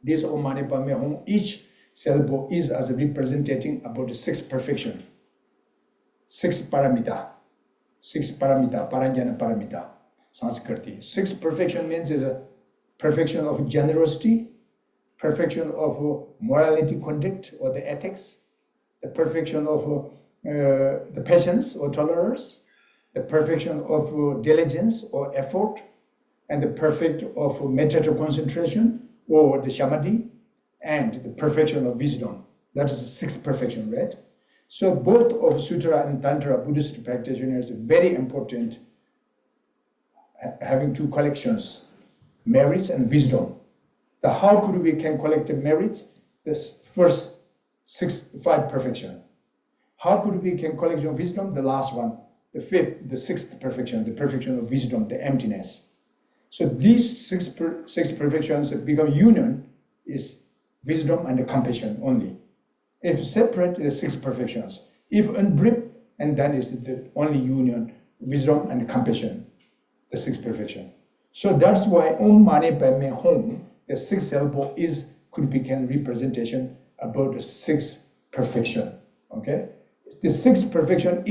This Om Mani Padme Hung, each syllable is as representing about the sixth perfection. Six paramita, paranjana paramita, Sanskriti. Sixth perfection means is a perfection of generosity, perfection of morality conduct or the ethics, the perfection of the patience or tolerance, the perfection of diligence or effort, and the perfect of meditative concentration or the samadhi, and the perfection of wisdom. That is the sixth perfection, right? So both of Sutra and Tantra Buddhist practitioners are very important, having two collections, merits and wisdom. The how could we can collect the merits? This first five perfection. How could we can collect your wisdom? The last one, the fifth, the sixth perfection, the perfection of wisdom, the emptiness. So these six perfections become union is wisdom and the compassion only. If separate, the six perfections. If unbrief, and then is the only union, wisdom and compassion, the sixth perfection. So that's why Om Mani Padme Hung, the sixth syllable could become representation about the sixth perfection. Okay, the sixth perfection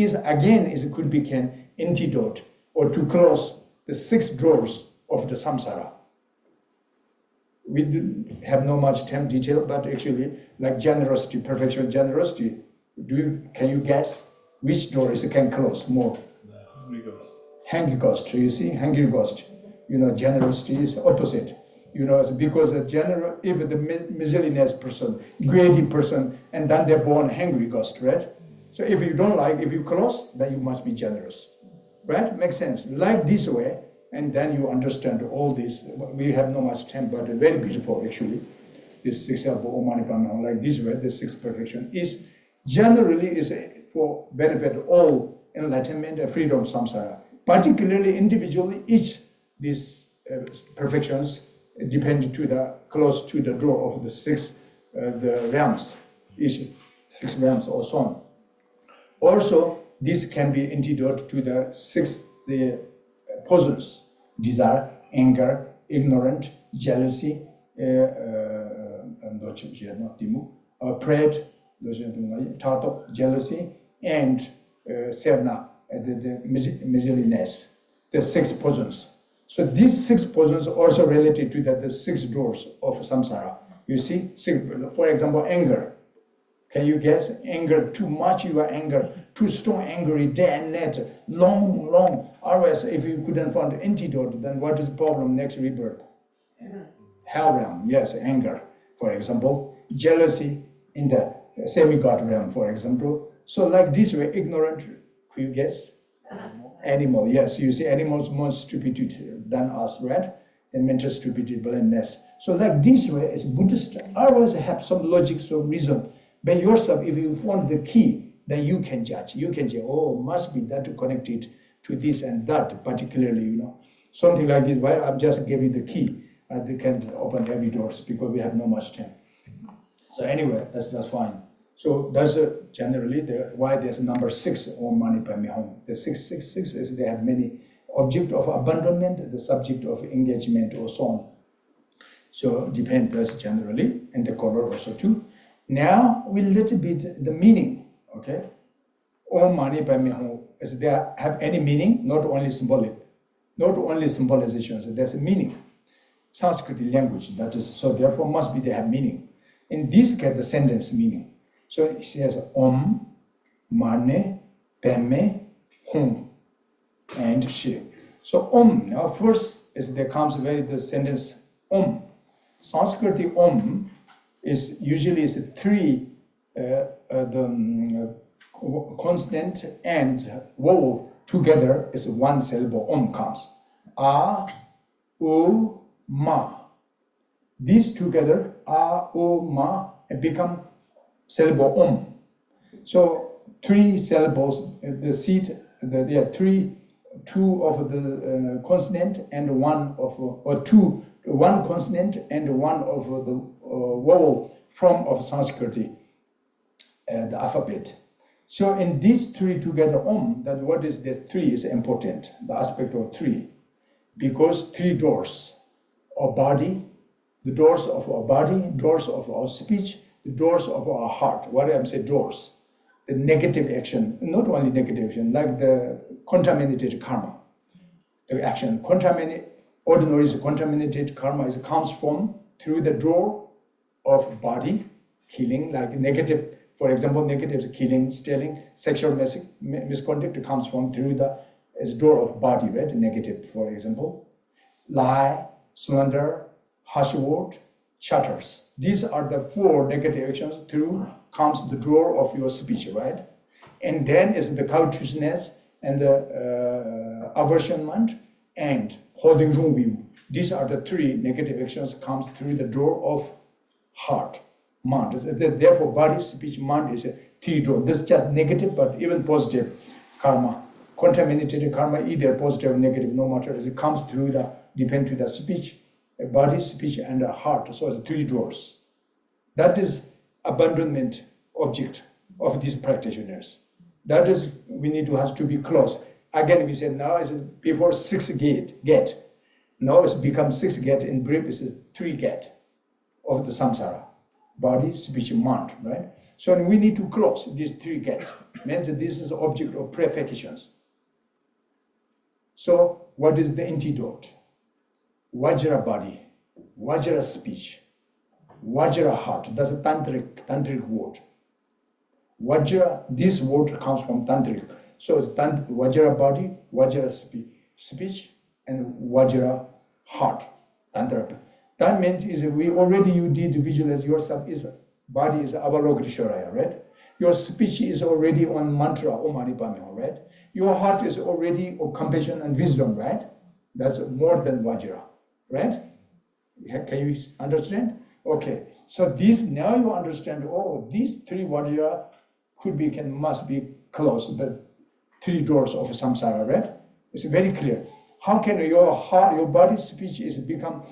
could become antidote or to close the six doors of the samsara. We have no much time detail, but actually, like generosity, perfection, generosity. Can you guess which door can close more? Hungry ghost. Hungry ghost. You see, hungry ghost. Generosity is opposite. It's because if the miscellaneous person, greedy person, and then they're born hungry ghost, right? So if you don't like, if you close, then you must be generous, right? Makes sense. Like this way. And then you understand all this. We have no much time, but very beautiful actually. This six syllable Om Mani Padme Hung, like this way, the sixth perfection is generally for benefit of all enlightenment and freedom of samsara. Particularly individually, each these perfections depend close to the door of the six the realms, each six realms or so on. Also, this can be antidote to the six poisons. Desire, anger, ignorance, jealousy, pride, jealousy, and serna, the miscellaneous, the six poisons. So these six poisons are also related to the six doors of samsara. You see, for example, anger Can you guess? Anger, too much you are anger, too strong angry, day and night, long. Otherwise, if you couldn't find an antidote, then what is the problem next rebirth? Hell realm, yes, anger, for example. Jealousy in the semi-god realm, for example. So like this way, ignorant, could you guess? Animal, yes, you see animals more stupidity than us, right? And mental stupidity, blindness. So like this way, as Buddhist, always have some logic, some reason. By yourself, if you find the key, then you can judge. You can say, oh, must be that connected to this and that, particularly, you know. Something like this, why I'm just giving the key. They can open every doors because we have no much time. So anyway, that's fine. So that's generally why there's number 6 on Mani Padme Hung. The 666 is they have many object of abandonment, the subject of engagement or so on. So depends that's generally, and the color also too. Now we little bit the meaning, okay? Om Mani Padme Hung, is there have any meaning, not only symbolic, not only symbolizations, there's a meaning. Sanskrit language, that is, so therefore must be they have meaning. In this case, the sentence meaning. So it says Om Mani Padme Hung and Shi. So Om, now first is there comes the sentence Om. Sanskrit Om is usually is 3 consonant and vowel together is 1 syllable. Om comes. A, U, Ma. These together, A, U, Ma, and become syllable Om. So 3 syllables, the seed, there are 2 of the consonant and 1 of, or 1 consonant and 1 of the vowel from of Sanskrit, the alphabet. So in these 3 together, Om, that what is this 3 is important, the aspect of 3, because 3 doors of body, the doors of our body, doors of our speech, the doors of our heart. What I'm saying, doors. The negative action, not only negative action, like the contaminated karma. The action, ordinary contaminated karma comes from through the door of body, killing, like negative, for example, negative is killing, stealing, sexual misconduct comes from through the door of body, right? Negative, for example. Lie, slander, harsh word, chatters. These are the 4 negative actions through comes the door of your speech, right? And then is the covetousness and the aversionment and holding wrong view. These are the 3 negative actions comes through the door of heart, mind. Therefore, body, speech, mind is a 3 door. This is just negative, but even positive karma. Contaminated karma, either positive or negative, no matter, as it comes through the, depend to the speech, body, speech, and the heart. So it's 3 doors. That is abandonment object of these practitioners. That is, we need to have to be close. Again, we said now is before 6 gate. Now it's become 6 gate. In brief, it's 3 gate of the samsara. Body, speech, mind, right? So we need to close these 3 gates. Means that this is object of prefactions. So what is the antidote? Vajra body, Vajra speech, Vajra heart. That's a tantric word. Vajra, this word comes from tantric. So it's Vajra body, Vajra speech, and Vajra heart. Tantra. That means is we already you did visualize yourself is body is Avalokitesvara, right? Your speech is already on mantra Om Mani Padme Hung, right? Your heart is already on compassion and wisdom, right? That's more than Vajra, right? Can you understand? Okay. So this now you understand. Oh, these 3 Vajra must be closed. The 3 doors of samsara, right? It's very clear. How can your heart, your body, speech is become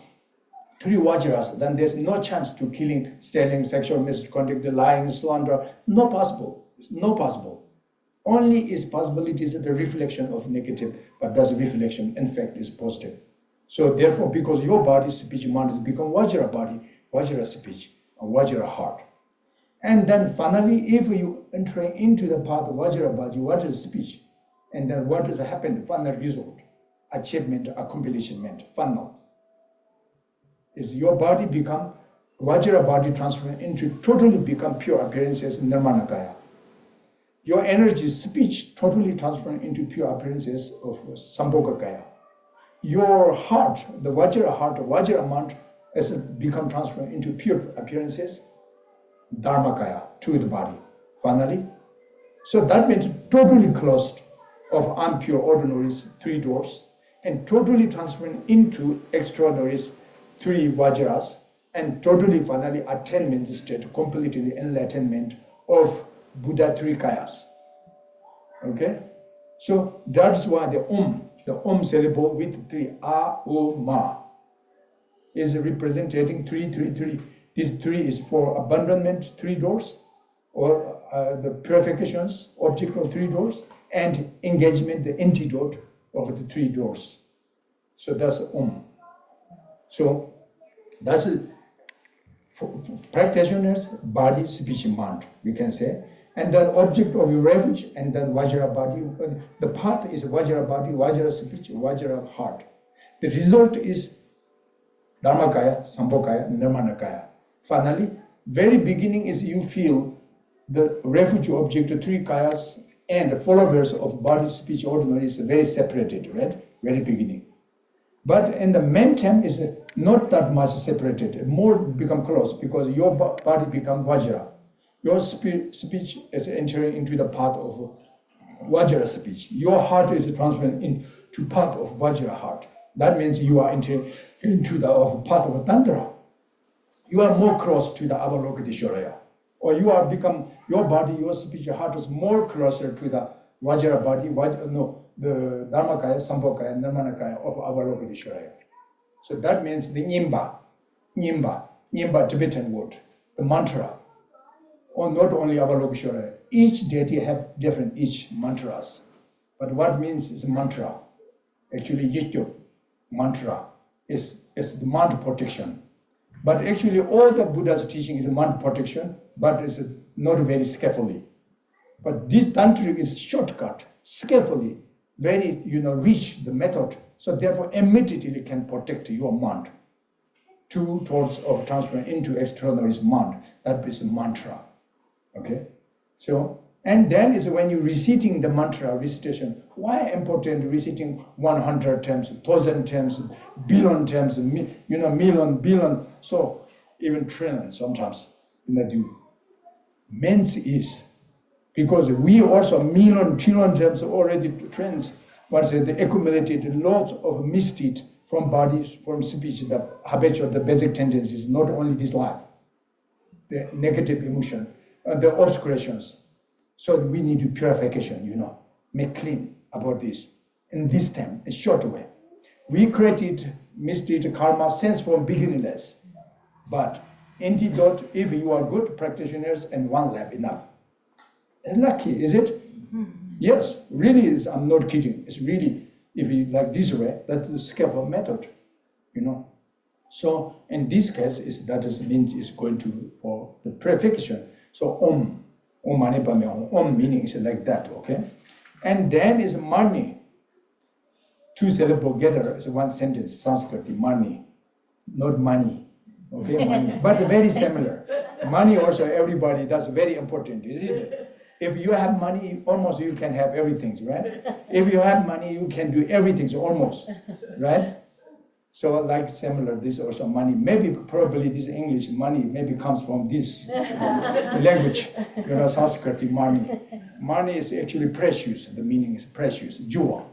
3 Vajras? Then there's no chance to killing, stealing, sexual misconduct, lying, slander. No possible. It's no possible. Only is possibility is the reflection of negative, but that reflection, in fact, is positive. So therefore, because your body, speech, mind has become Vajra body, Vajra speech, and Vajra heart. And then finally, if you enter into the path of Vajra body, Vajra speech, and then what has happened, final result, achievement, accomplishment, final, is your body become Vajra body transform into totally become pure appearances Nirmanakaya. Your energy, speech totally transform into pure appearances of Sambhogakaya. Your heart, the Vajra mind has become transformed into pure appearances, Dharmakaya, to the body, finally. So that means totally closed of impure ordinaries, 3 doors, and totally transformed into extraordinaries, 3 Vajras, and totally finally attainment state, completely enlightenment of Buddha 3 Kayas. Okay? So that's why the Om syllable with 3 A, O, Ma is representing 3, 3, 3. This 3 is for abandonment, 3 doors, or the purifications, object of 3 doors, and engagement, the antidote of the 3 doors. So that's Om. So that's for practitioners, body, speech, mind, we can say. And then object of your refuge, and then Vajra body. The path is Vajra body, Vajra speech, Vajra heart. The result is Dharmakaya, Sambhogakaya, Nirmanakaya. Finally, very beginning is you feel the refuge object, 3 kayas, and the followers of body, speech, ordinary is very separated, right? Very beginning. But in the meantime is not that much separated, more become close because your body become Vajra. Your speech is entering into the path of Vajra speech. Your heart is transferring into part of Vajra heart. That means you are entering into the part of Tantra. You are more close to the Avalokitesvara. Or you are become, your body, your speech, your heart is more closer to the Vajra body, the Dharmakaya, Sambhogakaya, Nirmanakaya of Avalokitesvara. So that means the Nyimba Tibetan word, the mantra. Or not only Avalokitesvara, each deity have different each mantras. But what means is mantra? Actually, Yikyo mantra is the mind protection. But actually, all the Buddha's teaching is mind protection, but it's not very skillfully. But this tantric is shortcut, skillfully, very rich the method. So therefore, immediately can protect your mind. 2 thoughts of transfer into extraordinary mind. That is mantra. Okay, so and then is when you reciting the mantra recitation. Why important reciting 100 times, 1,000 times, billion times, million, billion, so even trillion sometimes in the do. Means is because we also million, trillion times already trends. What is it? The accumulated lots of misdeed from bodies, from speech, the habitual, the basic tendencies, not only this life, the negative emotion. The obscurations. So we need to purification, make clean about this. In this time, a short way. We created misdeed karma sense from beginningless. But antidote, if you are good practitioners and 1 life enough. It's lucky, is it? Yes, really is. I'm not kidding. It's really, if you like this way, that's the skillful method, So in this case, means is going to for the purification. So Om Mani Padme Hung. Om meaning is like that, okay? And then is Mani. 2 syllables together is 1 sentence, Sanskrit, Mani, not money, okay? Money, but very similar. Money also everybody, that's very important, is it? If you have money, almost you can have everything, right? If you have money, you can do everything, so almost, right? So like similar, this also money. Maybe probably this English money maybe comes from this language, Sanskrit money. Money is actually precious. The meaning is precious. Jewel,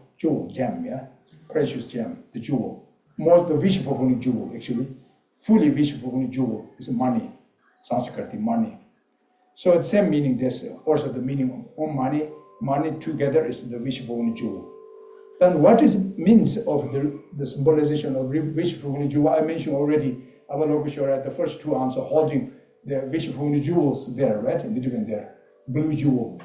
gem, yeah? Precious gem, the jewel. Most the wish-fulfilling jewel, actually. Fully wish-fulfilling jewel is money. Sanskrit money. So the same meaning, there's also the meaning of money together is the wish-fulfilling jewel. Then what is means of the symbolization of wish-fulfilling jewel? I mentioned already, Avalokitesvara, the first 2 arms are holding the wish-fulfilling jewels there, right? In between there, blue jewel.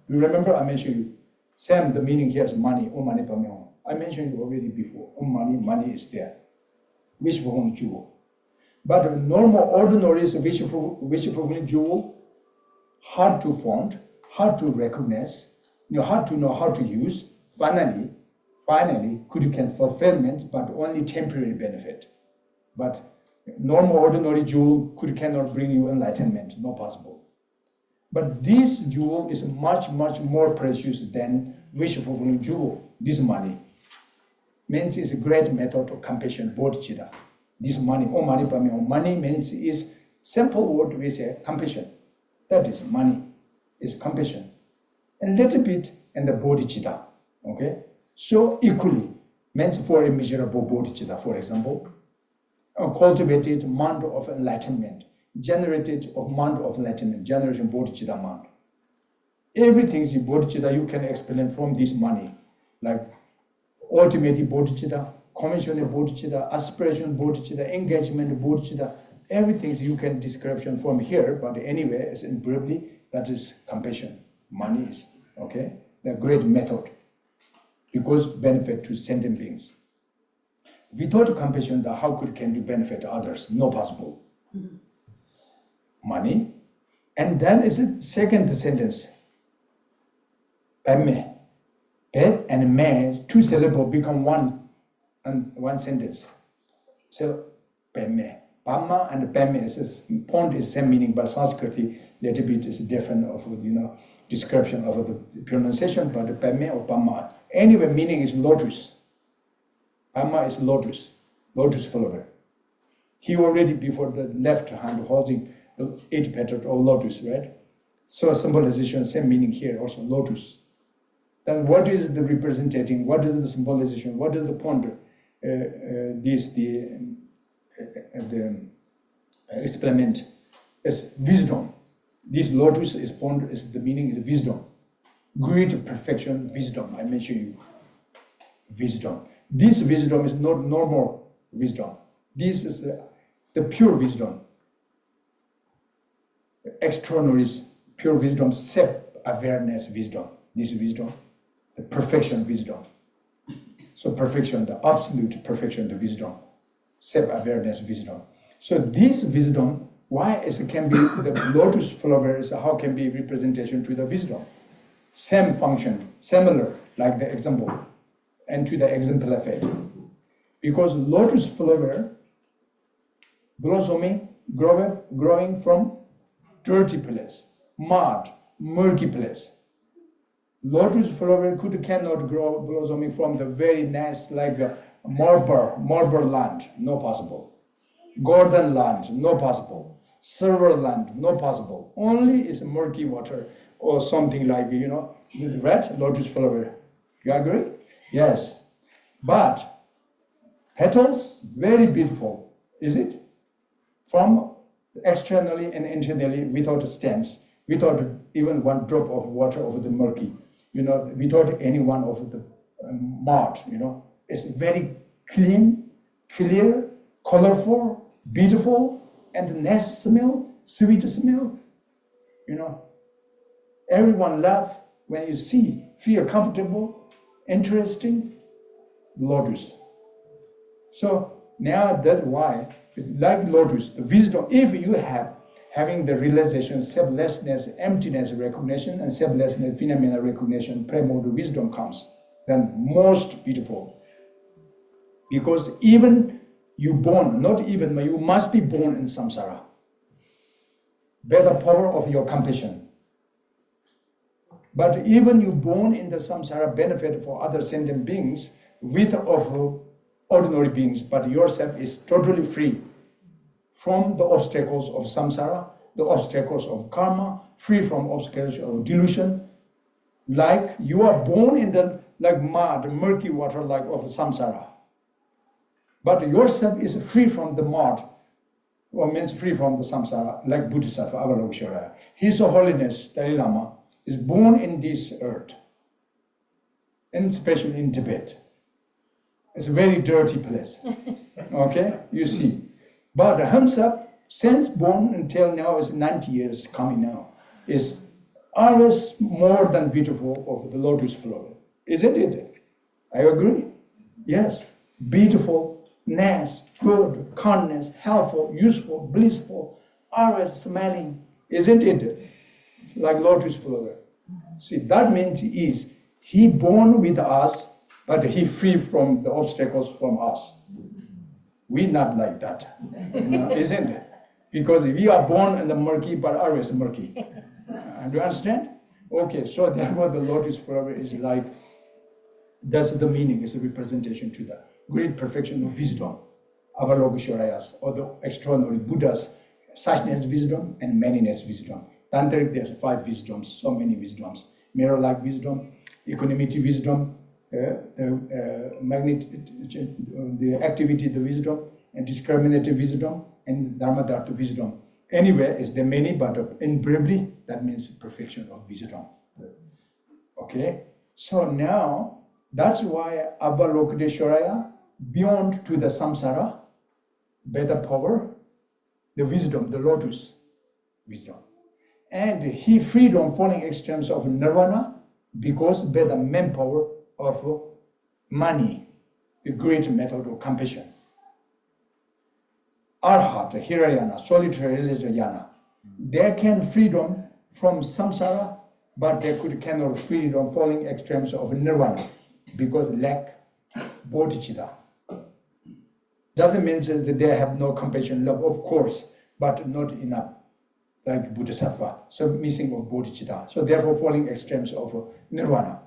You remember I mentioned you. Same, the meaning here is money, Om Mani Padme Hung. I mentioned you already before. Om money is there. Wish-fulfilling jewel. But normal, ordinary wish-fulfilling jewel, hard to find, hard to recognize, hard to know how to use. Finally, could can fulfillment, but only temporary benefit. But Normal, ordinary jewel cannot bring you enlightenment, not possible. But this jewel is much, much more precious than wish-fulfilling jewel. This money means it's a great method of compassion, bodhicitta. This money, OM MANI PADME HUNG. Money means is simple word we say compassion. That is money, is compassion. A little bit and the bodhicitta. Okay? So equally means for a miserable bodhicitta, for example, cultivated mind of enlightenment, generated of mind of enlightenment, generation bodhicitta mind. Everything is bodhicitta you can explain from this money, like ultimate bodhicitta, conventional bodhicitta, aspiration bodhicitta, engagement bodhicitta. Everything you can description from here, but anyway, as in briefly, that is compassion. Money is okay. The great method because benefit to sentient beings. Without compassion, how can you benefit others? No possible. Mm-hmm. Money, and then is the second sentence. Padme, Pad and Me, two syllables become one, and one sentence. So Padme, Pama and Padme is point is same meaning, but Sanskrit little bit is different of description of the pronunciation. But Padme or Pama, anyway, meaning is lotus. Pama is lotus, lotus flower. He already before the left hand holding the 8 petals of lotus, right? So symbolization, same meaning here, also lotus. Then what is the representing? What is the symbolization? What is the point? The experiment is wisdom. This lotus is point is the meaning is wisdom, great perfection, wisdom. I mention you, wisdom. This wisdom is not normal wisdom. This is the pure wisdom. External is pure wisdom, self-awareness wisdom. This wisdom, the perfection wisdom. So perfection, the absolute perfection, the wisdom, self-awareness wisdom. So this wisdom, why it can be the lotus flower is how can be representation to the wisdom. Same function, similar, like the example, and to the exemplified. Because lotus flower blossoming, growing from dirty place, mud, murky place. Lotus flower cannot grow blossoming from the very nice like marble land, no possible. Golden land, no possible. Silver land, no possible. Only is murky water or something like red lotus flower. You agree? Yes. But petals very beautiful, is it? From externally and internally without stems, without even one drop of water over the murky, without any one of the mud, it's very clean, clear, colorful, beautiful, and nice smell, sweet smell. Everyone love when you see, feel comfortable, interesting, lotus. So now that's why it's like lotus, the wisdom, if you having the realization, selflessness, emptiness recognition, and selflessness phenomena recognition, primordial wisdom comes, then most beautiful. Because even you born, not even, but you must be born in samsara. Better power of your compassion. But even you born in the samsara benefit for other sentient beings with of ordinary beings, but yourself is totally free from the obstacles of samsara, the obstacles of karma, free from obstacles of delusion. Like you are born in the mud, murky water like of samsara. But yourself is free from the mud, or means free from the samsara, like Bodhisattva Avalokitesvara. His Holiness Dalai Lama is born in this earth, and especially in Tibet. It's a very dirty place. Okay, you see. But himself, since born until now, is 90 years coming now, is always more than beautiful of the lotus flower. Isn't it? I agree. Yes. Beautiful, nice, good, kindness, helpful, useful, blissful, always smiling. Isn't it? Like lotus flower. See, that means he born with us, but he free from the obstacles from us. We're not like that, isn't it? Because we are born in the murky, but always murky. Do you understand? Okay, so therefore the lotus flower is like, that's the meaning, is a representation to the great perfection of wisdom, Avalokitesvaras, or the extraordinary Buddhas, suchness wisdom and manyness wisdom. Tantric, there's 5 wisdoms, so many wisdoms. Mirror-like wisdom, equanimity wisdom, the activity, the wisdom, and discriminative wisdom, and dharma-dharma wisdom. Anyway, it's the many, but invariably, that means perfection of wisdom. Okay? So now, that's why Avalokitesvara, beyond to the samsara, better power, the wisdom, the lotus wisdom. And he freedom falling extremes of nirvana because by the manpower of money, the great method of compassion. Arhat, Hirayana, solitary yana, they can freedom from samsara, but they cannot freedom falling extremes of nirvana because lack bodhicitta. Doesn't mean that they have no compassion, love, of course, but not enough, like bodhisattva, so missing of bodhicitta. So therefore falling extremes of nirvana.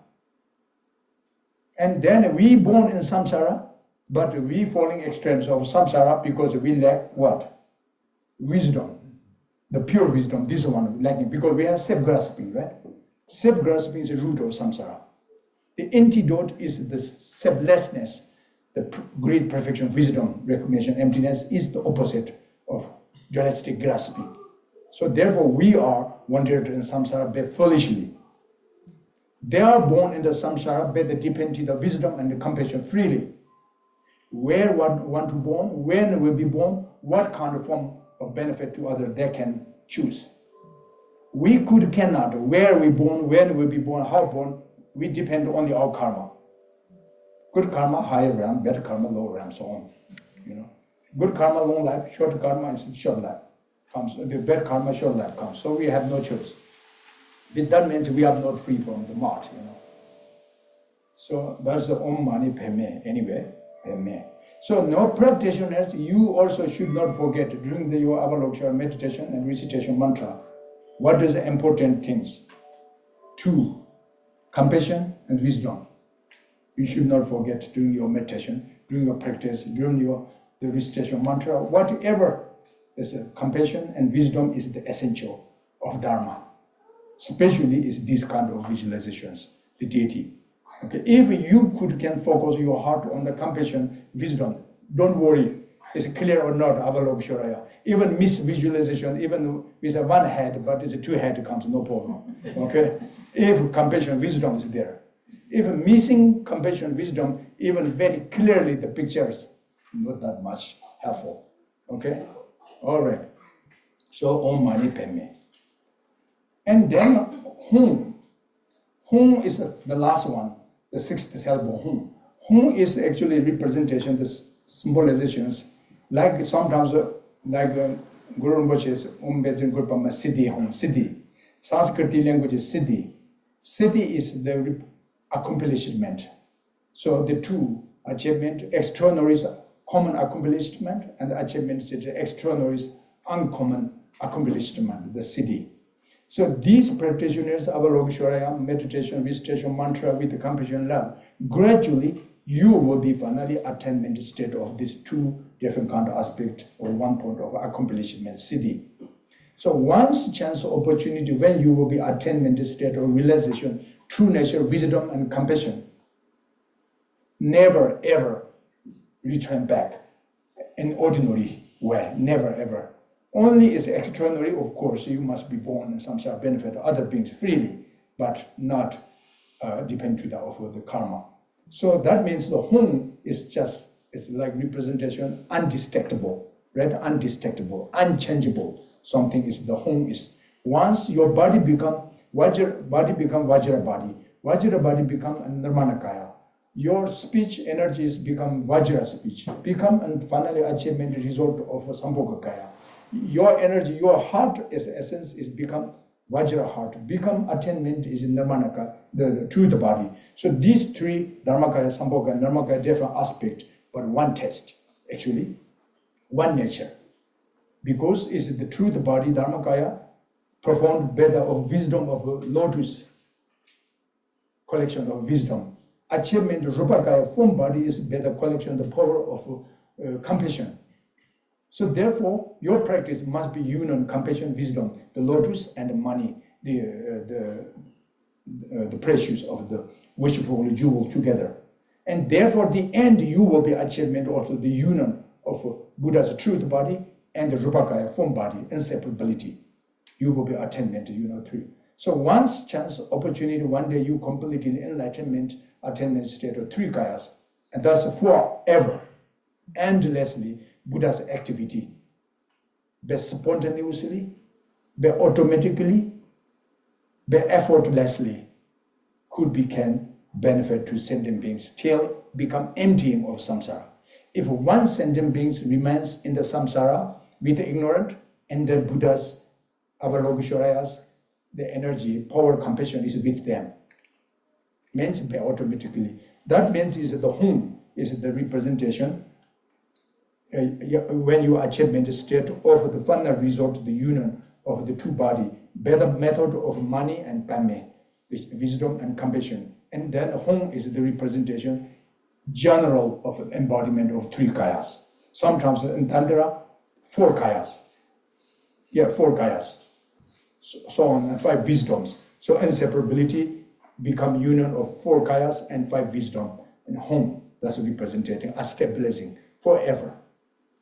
And then we born in samsara, but we falling extremes of samsara because we lack what? Wisdom, the pure wisdom, this one lacking, because we have self-grasping, right? Self-grasping is the root of samsara. The antidote is the selflessness, the great perfection, wisdom, recognition, emptiness is the opposite of dualistic grasping. So therefore we are wandered in samsara by foolishly. They are born in the samsara by the dependent of wisdom and the compassion freely. Where one want to born, when will be born, what kind of form of benefit to others they can choose. We cannot, where we born, when we be born, how born, we depend only on our karma. Good karma, higher realm, better karma, lower realm, so on. Good karma, long life, short karma is short life. The bad karma, short life comes. So we have no choice. But that means we are not free from the mart, So that's the OM MANI PADME anyway. So no practitioners, you also should not forget during your Avalokitesvara meditation and recitation mantra, what is the important things? 2, compassion and wisdom. You should not forget during your meditation, during your practice, during the recitation mantra, whatever is compassion and wisdom is the essential of Dharma. Especially is this kind of visualizations, the deity. Okay, if you can focus your heart on the compassion, wisdom, don't worry, is it clear or not, Avalokitesvara. Even misvisualization, even with one head, but it's a 2 head comes, no problem. Okay, if compassion, wisdom is there. If missing compassion, wisdom, even very clearly the pictures, not that much helpful. Okay, all right. So OM MANI PADME. And then Hung. Hung is the last one, the 6th syllable, Hung. Hung is actually representation, the symbolizations, like sometimes, like Guru Rinpoche's Om Bedzin Gurpama Siddhi Hung, Siddhi. Sanskrit language is Siddhi. Siddhi is the accomplishment. So the 2 achievement, extraordinary is common accomplishment, and the achievement is the extraordinary is uncommon accomplishment, the Siddhi. So these practitioners, Avalokitesvara, meditation, recitation, mantra with the compassion love, gradually you will be finally attainment state of these 2 different kind of aspects or 1 point of accomplishment, Siddhi. So once chance opportunity when you will be attainment state of realization, true nature, wisdom and compassion, never ever return back in ordinary way, never ever. Only is extraordinary, of course, you must be born in samsara, benefit other beings freely, but not depend to the karma. So that means the Hung is just, it's like representation, undetectable, right? Undetectable, unchangeable. Something is the Hung is. Once your body become Vajra body, Vajra body become a Nirmanakaya. Your speech energies become Vajra speech, become and finally achievement result of a Sambhogakaya. Your energy, your heart is essence is become Vajra heart, become attainment is Nirmanaka, the truth body. So these 3 Dharmakaya, Sambhogakaya, Nirmanakaya, different aspect, but one test. Actually, one nature. Because it's the truth body, Dharmakaya, profound better of wisdom of a lotus, collection of wisdom. Achievement, Rupakaya, form body is better collection, the power of compassion. So therefore, your practice must be union, compassion, wisdom, the lotus and the money, the precious of the worshipful jewel together. And therefore, the end you will be achievement also the union of Buddha's truth body and the Rupakaya form body, inseparability. You will be attainment, three. So once chance, opportunity, one day you complete in enlightenment, attainment state of three kayas, and thus forever, endlessly, Buddha's activity, be spontaneously, be automatically, be effortlessly, can benefit to sentient beings till become emptying of samsara. If one sentient being remains in the samsara with the ignorant, and the Buddha's, Avalokitesvara's, the energy, power, compassion is with them. Means by automatically. That means is the home is the representation. When you achievement state of the final result, the union of the two body, better method of mani and padme, wisdom and compassion. And then home is the representation, general of embodiment of three kayas. Sometimes in Tantra, 4 kayas. Yeah, 4 kayas. So on, and 5 wisdoms. So inseparability become union of 4 kayas and 5 wisdom. And home, that's representing, stabilizing forever.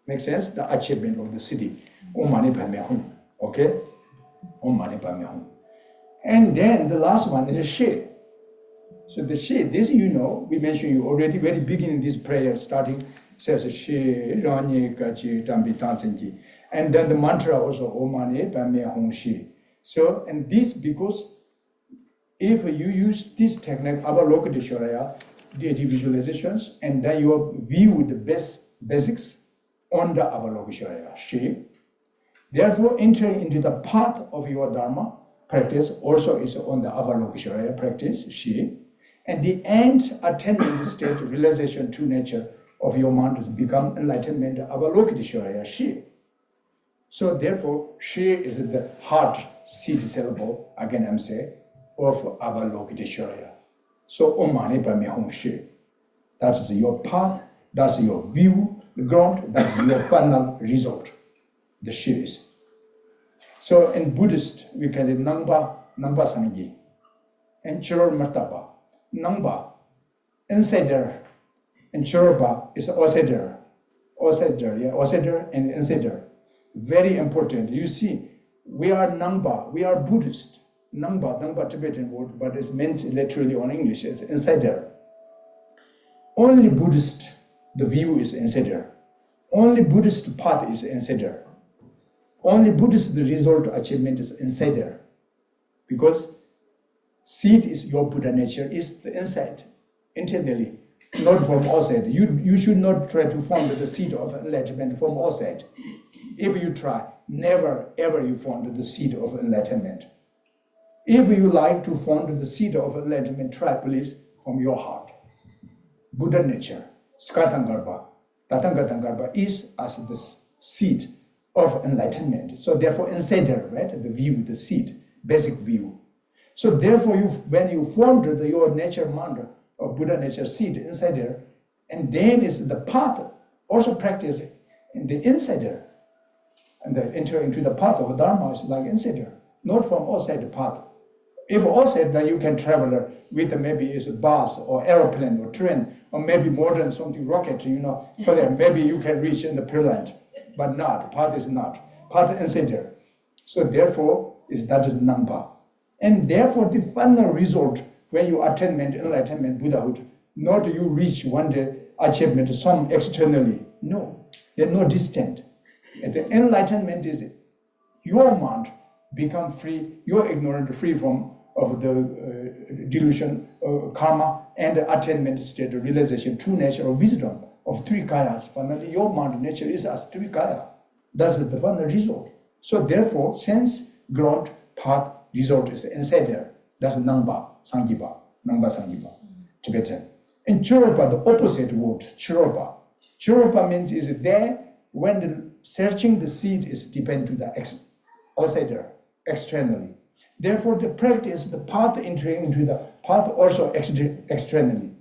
Makes sense? The achievement of the city. Om Mani Padme Hung. Okay? Om Mani Padme Hung. And then the last one is a she. So the she, this we mentioned you already very beginning this prayer starting says she ranye kachi tambi tansenji. And then the mantra also Om Mani Padme Hung she. So and this because if you use this technique Avalokitesvara, deity visualizations, and then you view the basics on the Avalokitesvara she. Therefore, entering into the path of your Dharma practice also is on the Avalokitesvara practice she. And the end attainment state realization true nature of your mind has become enlightenment Avalokitesvara she. So therefore, she is the heart seed syllable, again I'm saying, of Avalokitesvara. So Om Mani Padme Hung she. That is your path, that's your view, the ground, that's your final result. The she is. So in Buddhist, we call it Nangpa Sangye, and Churol Martapa. Nangpa, insider, and Churpa is outsider, outsider and insider. Very important. You see, we are Nangpa, we are Buddhist. Nangpa Tibetan word, but it's meant literally on English as insider. Only Buddhist, the view is insider. Only Buddhist path is insider. Only Buddhist, the result achievement is insider. Because seed is your Buddha nature, is the inside, internally, not from outside. You should not try to find the seed of enlightenment from outside. If you try, never ever you find the seed of enlightenment. If you like to find the seed of enlightenment, try please from your heart. Buddha nature, Skatangarba, Tatangatangarba is as the seed of enlightenment. So therefore insider, right? The view, the seed, basic view. So therefore when you formed your nature mantra of Buddha nature seed insider, and then is the path also practice in the insider, and then enter into the path of Dharma is like insider, not from outside the path. If outside, then you can travel with maybe it's a bus or aeroplane or train, or maybe modern something rocket, so that maybe you can reach in the Pure but not, path is not, path insider. So therefore, that is Nangpa. And therefore, the final result, when you attainment, enlightenment, Buddhahood, not you reach one day achievement, some externally. No, they're not distant. And the enlightenment is your mind become free, your ignorance free from of the delusion, karma, and the attainment state, the realization, true nature of wisdom of 3 kayas. Finally, your mind nature is as 3 kaya. That's the final result. So therefore, sense, ground, path, result is inside there. That's Nangpa Sangyipa, Tibetan. And Churpa, the opposite word, Churpa. Churpa means is there when searching the seed is depend to the outsider, externally. Therefore, the practice, the path entering into the path also externally.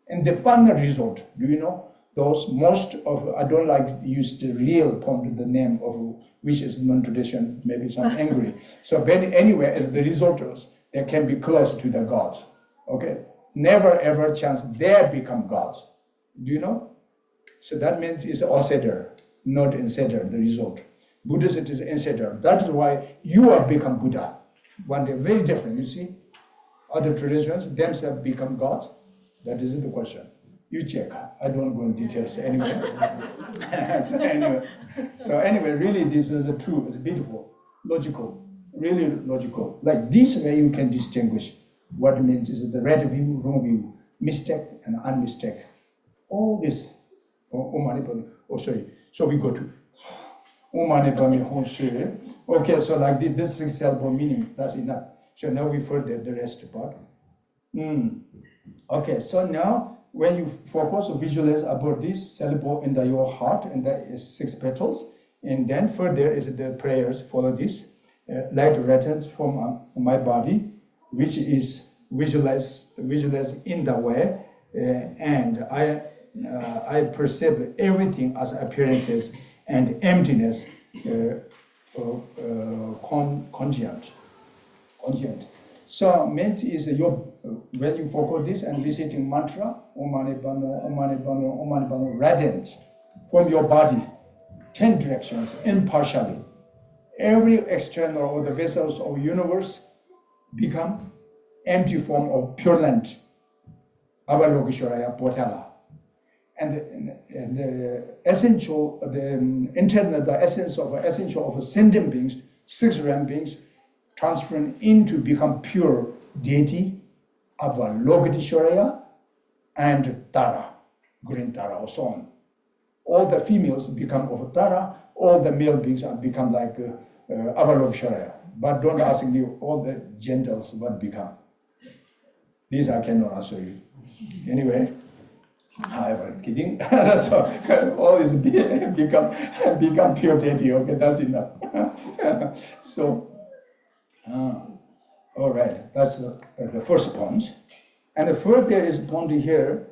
And the final result, do you know? Those most of, I don't like to use the real point, the name of which is non-tradition, maybe some angry. So anyway, as the results, they can be close to the gods. Okay? Never ever chance they become gods. Do you know? So that means it's outsider, not insider, the result. Buddhism is insider. That is why you have become Buddha. One day, very different, you see? Other traditions themselves become gods. That isn't the question. You check. I don't go into details anyway. so anyway, really this is true. It's beautiful, logical, really logical. Like this way you can distinguish what it means is the right view, wrong view, mistake and unmistake. All this. So we go to OM MANI PADME HUNG. Okay, so like this is syllable meaning. That's enough. So now we further the rest part. Okay, so now when you focus or visualize about this syllable in your heart, and that is 6 petals, and then further is the prayers follow this. Light returns from my body, which is visualized in the way, and I perceive everything as appearances and emptiness, contingent. So meant is when you focus this and reciting mantra, Om Mani Padme, Om Mani Padme, Om Mani Padme, radiant from your body, 10 directions, impartially. Every external or the vessels of universe become empty form of pure land, Avalokitesvara, Potala. And the essential, the internal, the essence of sentient beings, 6 realm beings, transform into become pure deity, Avalokitesvara, and Tara, green Tara, or so on. All the females become of Tara, all the male beings become like Avalokitesvara. But don't ask me all the gentles what become. These I cannot answer you. Anyway, I was kidding. So all is become pure deity. Okay, that's enough. So. All right, that's the first point. And the third there is point here,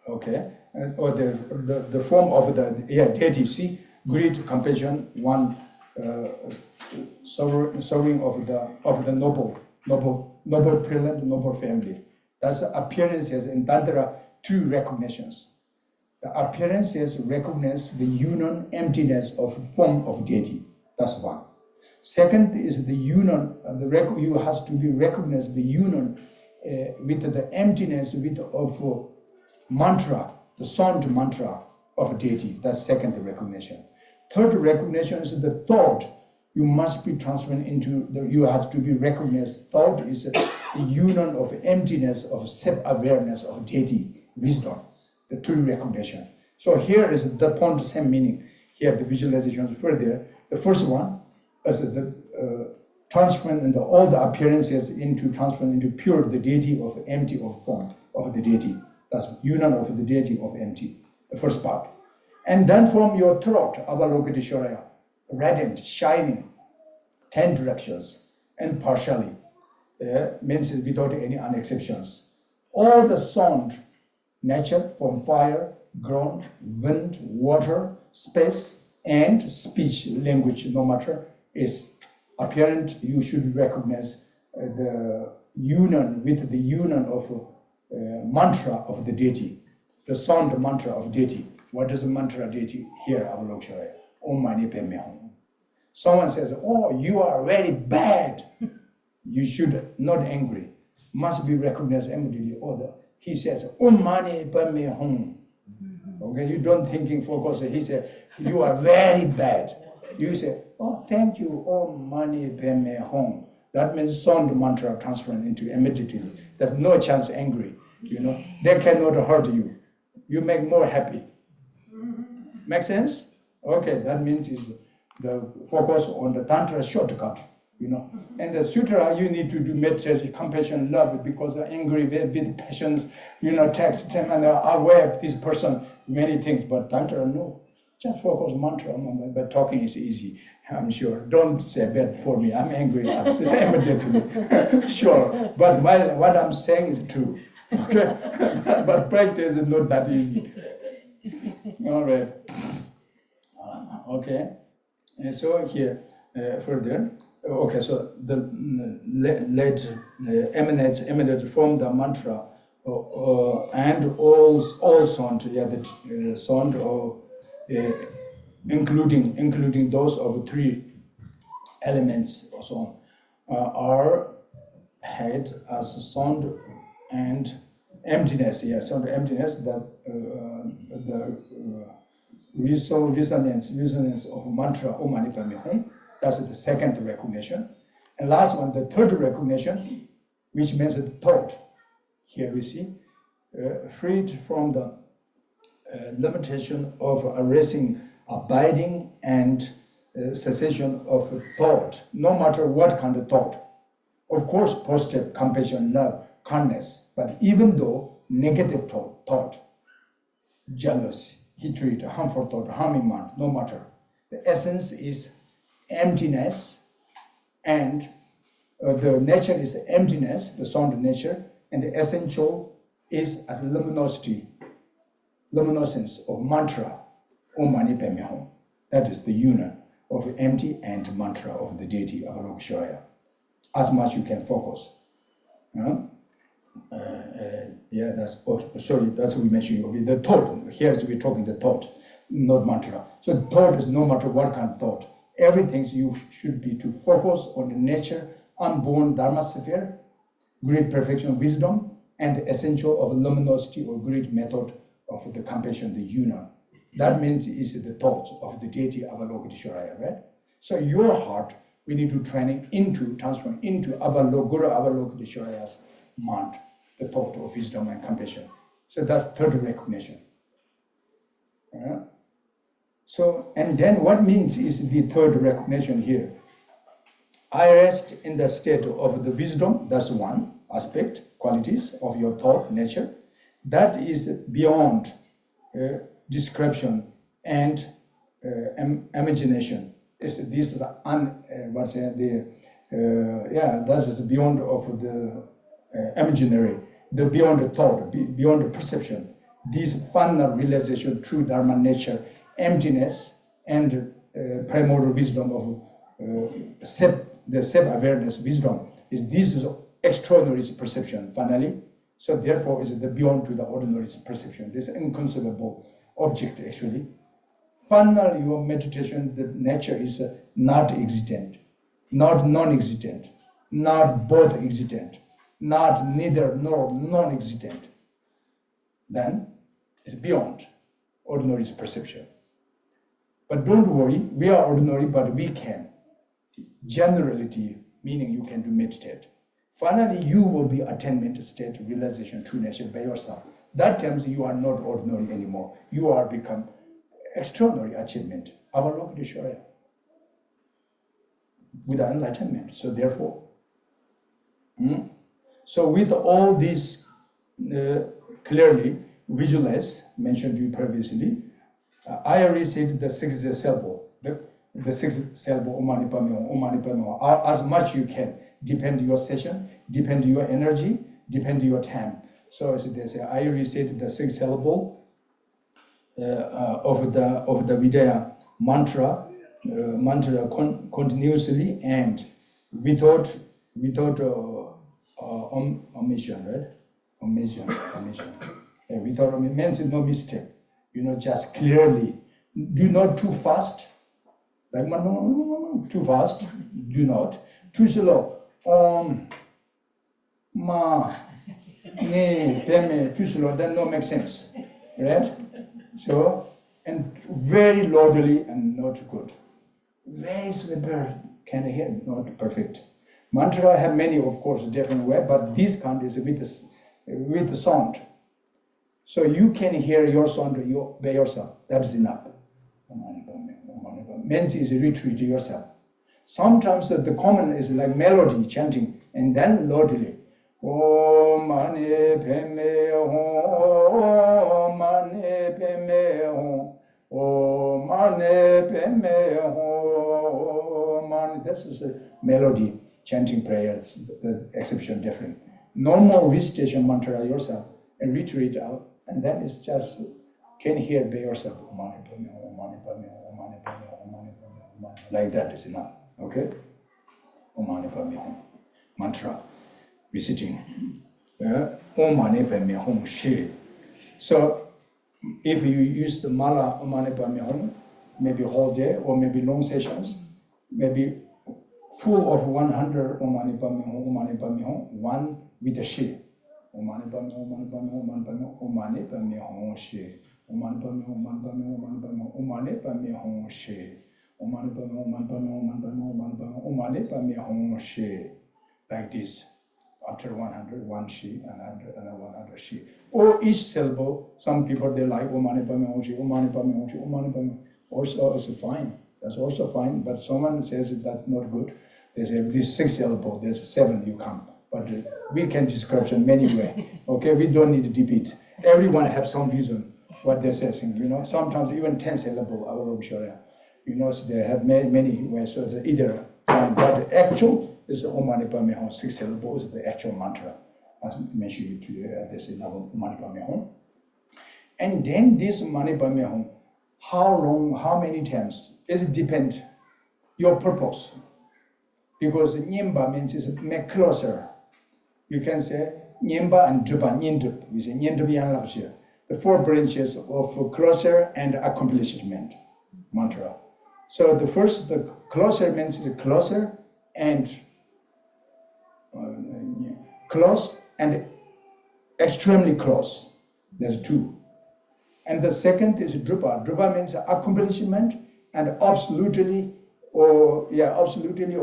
okay, or the form of the deity, see, great compassion, one serving of the noble present, noble family. That's appearances in Tantra, 2 recognitions. The appearances recognize the union, emptiness of form of deity. That's one. Second is the union. You have to be recognized the union with the emptiness of mantra, the sound mantra of deity. That's second recognition. Third recognition is the thought. You must be transferred into you have to be recognized. Thought is the union of emptiness of self-awareness of deity, wisdom. The 2 recognition. So here is the point, same meaning. Here the visualization is further. The first one is the transferring into all the appearances transferring into pure the deity of empty of form of the deity. That's union of the deity of empty, the first part. And then from your throat, Avalokitesvara, radiant, shining, 10 directions, and partially, means without any exceptions. All the sound, nature, from fire, ground, wind, water, space, and speech, language, no matter, is apparent. You should recognize the union with the union of mantra of the deity, the sound mantra of deity. What is the mantra deity here, Avalokitesvara? Om Mani Padme Hung. Someone says, oh, you are very bad. You should not angry. Must be recognized immediately. He says, Om Mani Padme Hung. Okay, you don't thinking focus. He said, you are very bad. You say, oh, thank you, Om Mani Padme Hung. That means sound mantra transferring into immediately. There's no chance angry. You know, they cannot hurt you. You make more happy. Make sense? Okay, that means is the focus on the Tantra shortcut. You know, and the sutra you need to do meditation, compassion, love, because they're angry with passions. You know, text them and are aware of this person. many things, but Tantra, no. Just focus mantra, but talking is easy, I'm sure. Don't say bad for me, I'm angry, immediately. Sure, but what I'm saying is true. Okay, but practice is not that easy. All right. Okay, and so here further. Okay, so the emanates from the mantra and all sound, the sound of including those of three elements or so on, are had as sound and emptiness. Sound emptiness, that the resonance of mantra Om Mani Padme Hung. That's the second recognition. And last one, the third recognition, which means the thought. Here we see, freed from the limitation of arising, abiding, and cessation of thought, no matter what kind of thought. Of course, positive, compassion, love, kindness, but even though negative thought, jealousy, hatred, harmful thought, harming mind, no matter. The essence is emptiness, and the nature is emptiness, the sound nature, and the essential is as luminosity, luminescence of mantra, Om Mani Padme Hung. That is the union of empty and mantra of the deity Avalokitesvara. As much you can focus. That's what we mentioned. The thought, here we're talking the thought, not mantra. So thought is no matter what kind of thought. Everything you should be to focus on the nature, unborn Dharma sphere, great perfection of wisdom, and the essential of luminosity or great method of the compassion, the union. That means is the thought of the deity Avalokitesvara, right? So your heart, we need to transform into Guru Avalokitesvara's mind, the thought of wisdom and compassion. So that's third recognition. So, and then what means is the third recognition here. I rest in the state of the wisdom, that's one aspect, qualities of your thought, nature. That is beyond description and imagination. This is that is beyond of the imaginary, the beyond the thought, beyond the perception. This final realization, true Dharma nature, emptiness, and primordial wisdom of the self-awareness wisdom this is extraordinary perception finally. So therefore is the beyond to the ordinary perception, this inconceivable object actually. Finally, your meditation, the nature is not existent, not non-existent, not both existent, not neither nor non-existent. Then it's beyond ordinary perception. But don't worry, we are ordinary, but we can. Generality, meaning you can do meditate. Finally, you will be attainment state, realization, true nature by yourself. That time you are not ordinary anymore. You are become extraordinary achievement, Avalokitesvara, with enlightenment. So therefore, so with all these clearly visualized, mentioned to you previously, I recite the sixth syllable, the sixth syllable Om Mani Padme Hung, Om Mani Padme Hung, as much you can. Depend your session, depend your energy, depend your time. So as they say, I recite the sixth syllable of the Vidya mantra continuously and without omission, right? Omission. Without omission means no mistake. Just clearly. Do not too fast. Like too fast. Do not. Too slow. Om Ma Ne Padme, too slow. That no make sense, right? So, and very loudly and not good. Very simple, can I hear? Not perfect. Mantra have many, of course, different way, but this kind is with the sound. So you can hear your sound by yourself. That is enough. Means is retreat to yourself. Sometimes the common is like melody chanting, and then loudly. Om Mani Padme Hung, Om Mani Padme prayers is a melody, chanting prayers, the exception different. Normal recitation mantra yourself and reiterate out, and then it's just can hear by yourself. Om Mani Padme Hung, Om Mani Padme Hung, Om Mani Padme Hung, Om Mani Padme Hung, Om Mani. Like that is enough. Okay? Om Mani Padme Hung. Mantra. Reciting. Om Mani Padme Hung Shi. So if you use the mala Om Mani Padme Hung, maybe whole day or maybe long sessions, maybe full of 100 Om Mani Padme Hung, Om Mani Padme Hung, one with the Shi. Om Mani Padme Hung, Om Mani Padme Hung, Om Mani Padme Hung, Om Mani Padme Hung Shi. Om Mani Padme Hung, Om Mani Padme Hung, Om Mani Padme Hung Shi. Om Mani Padme Hung, Om Mani Padme Hung, Om Mani Padme Hung, Om Mani Padme Hung Shi. Like this. After 100, one Shi, another 100 Shi. Or each syllable, some people they like Om Mani Padme Hung Shi, Om Mani Padme Hung Shi, Om Mani Padme Hung. Also fine. That's also fine. But someone says that's not good. They say this 6 syllable, there's 7 you come. But we can describe in many ways. Okay, we don't need to debate. Everyone has some reason what they're saying. You know, sometimes even 10 syllable Avalokitesvara. You know, so they have many ways. So it's either fine, but the actual is Om Mani Padme Hung 6 syllables is the actual mantra, as mentioned to you. This is Om Mani Padme Hung. And then this Om Mani Padme Hung, how long, how many times? It depends your purpose. Because Nyemba means is make closer. You can say Nyemba and Drupa, Nyendrup. We say Nyendrup Yanlapshir. The 4 branches of closer and accomplishment mantra. So the first, the closer means the closer and close and extremely close. There's 2. And the second is Drupa. Drupa means accomplishment and absolutely or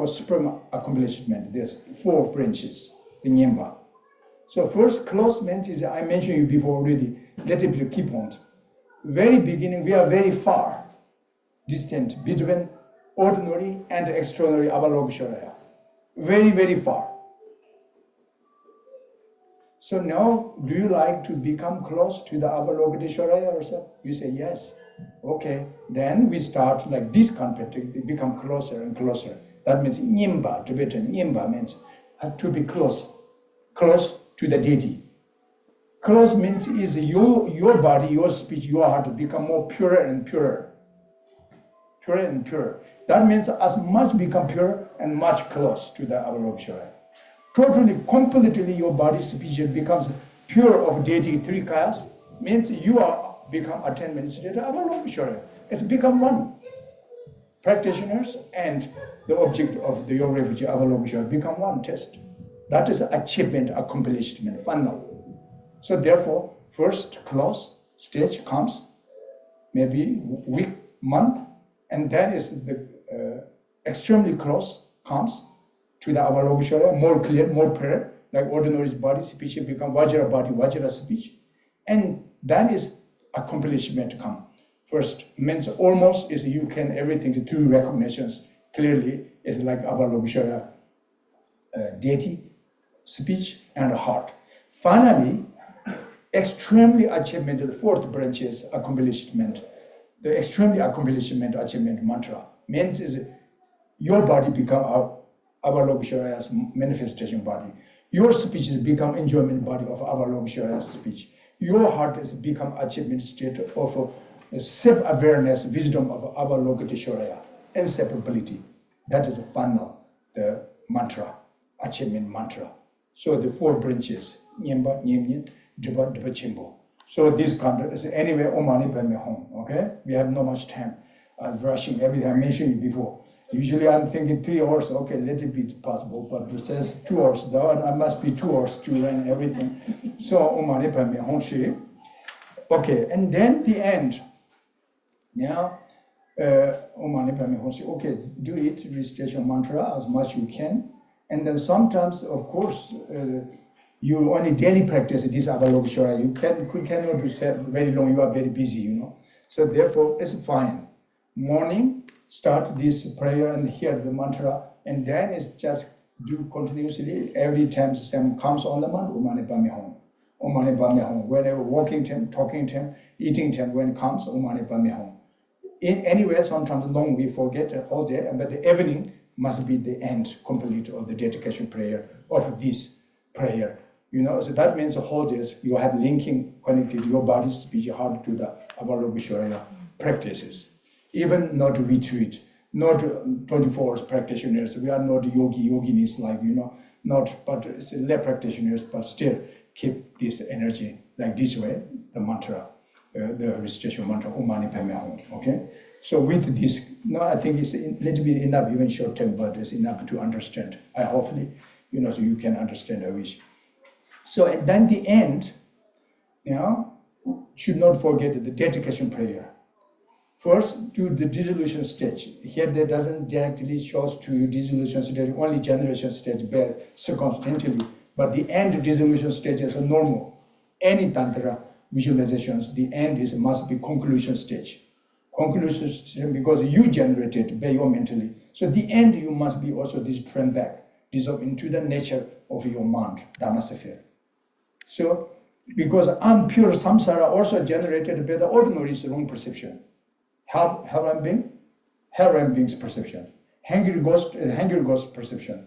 supreme accomplishment. There's 4 branches in Nyemba. So first close means is I mentioned you before already. Let it keep on. Very beginning we are very far distant between ordinary and extraordinary Avalokitesvara. Very, very far. So now, do you like to become close to the Avalokitesvara or so? You say yes. Okay, then we start like this concept, it become closer and closer. That means Nyemba, Tibetan Nyemba means to be close to the deity. Close means is your body, your speech, your heart become more purer and purer. Purer and purer. That means as much become pure and much close to the Avalokitesvara. Totally, completely your body speech becomes pure of deity 3 kayas, means you are become attainment state of Avalokitesvara. It's become one. Practitioners and the object of your refugee Avalokitesvara become one test. That is achievement, accomplishment, final. So therefore, first close stage comes, maybe week, month, and then is the extremely close comes to the Avalokitesvara, more clear, more prayer, like ordinary body speech become Vajra body, Vajra speech. And then is accomplishment come. First means almost is you can everything through recognitions clearly is like Avalokitesvara deity, speech and heart. Finally, extremely achievement, the 4th branch is accomplishment. The extremely accomplishment achievement mantra means is your body become Avalokitesvara's manifestation body. Your speech is become enjoyment body of Avalokitesvara's speech. Your heart is become achievement state of self-awareness, wisdom of Avalokitesvara, inseparability. That is the final, the mantra, achievement mantra. So the 4 branches, Nyemba, Nyemnyen, Drupa, Drupa Chimbo. So this content is anyway Om Mani Padme Hung. Okay, we have not much time. I'm rushing everything. I mentioned it before. Usually I'm thinking 3 hours. Okay, let it be possible, but it says 2 hours. Now and I must be 2 hours to learn everything. So Om Mani Padme Hung Shi. Okay, and then the end. Now Om Mani Padme Hung Shi. Okay, do it recitation mantra as much you can, and then sometimes, of course. You only daily practice this Avalokitesvara. You cannot do very long. You are very busy, you know. So therefore, it's fine. Morning, start this prayer and hear the mantra, and then it's just do continuously every time the same comes on the mind. Om Mani Padme Hung, Om Mani Padme Hung. Whenever walking time, talking time, eating time, when it comes, Om Mani Padme Hung. In anywhere, sometimes long we forget all day, but the evening must be the end complete of the dedication prayer of this prayer. So that means all this, you have linking, connected your body, speech, heart to the Avalokitesvara practices. Even not retreat, not 24 hours practitioners. We are not yoginis like, but it's lay practitioners, but still keep this energy like this way, the mantra, the recitation mantra, OM MANI PADME HUNG, okay? So with this, I think it's a little bit enough, even short term, but it's enough to understand. Hopefully, so you can understand, I wish. So and then the end, should not forget the dedication prayer. First, do the dissolution stage. Here, that doesn't directly shows to you dissolution stage, only generation stage, but circumstantially. But the end dissolution stage is a normal. Any tantra visualizations, the end must be conclusion stage. Conclusion stage because you generated by your mentally. So the end, you must be also this turn back, dissolve into the nature of your mind, Dharma sphere. So, because impure samsara also generated by the ordinary wrong perception. Hell realm beings perception. Hungry ghost perception.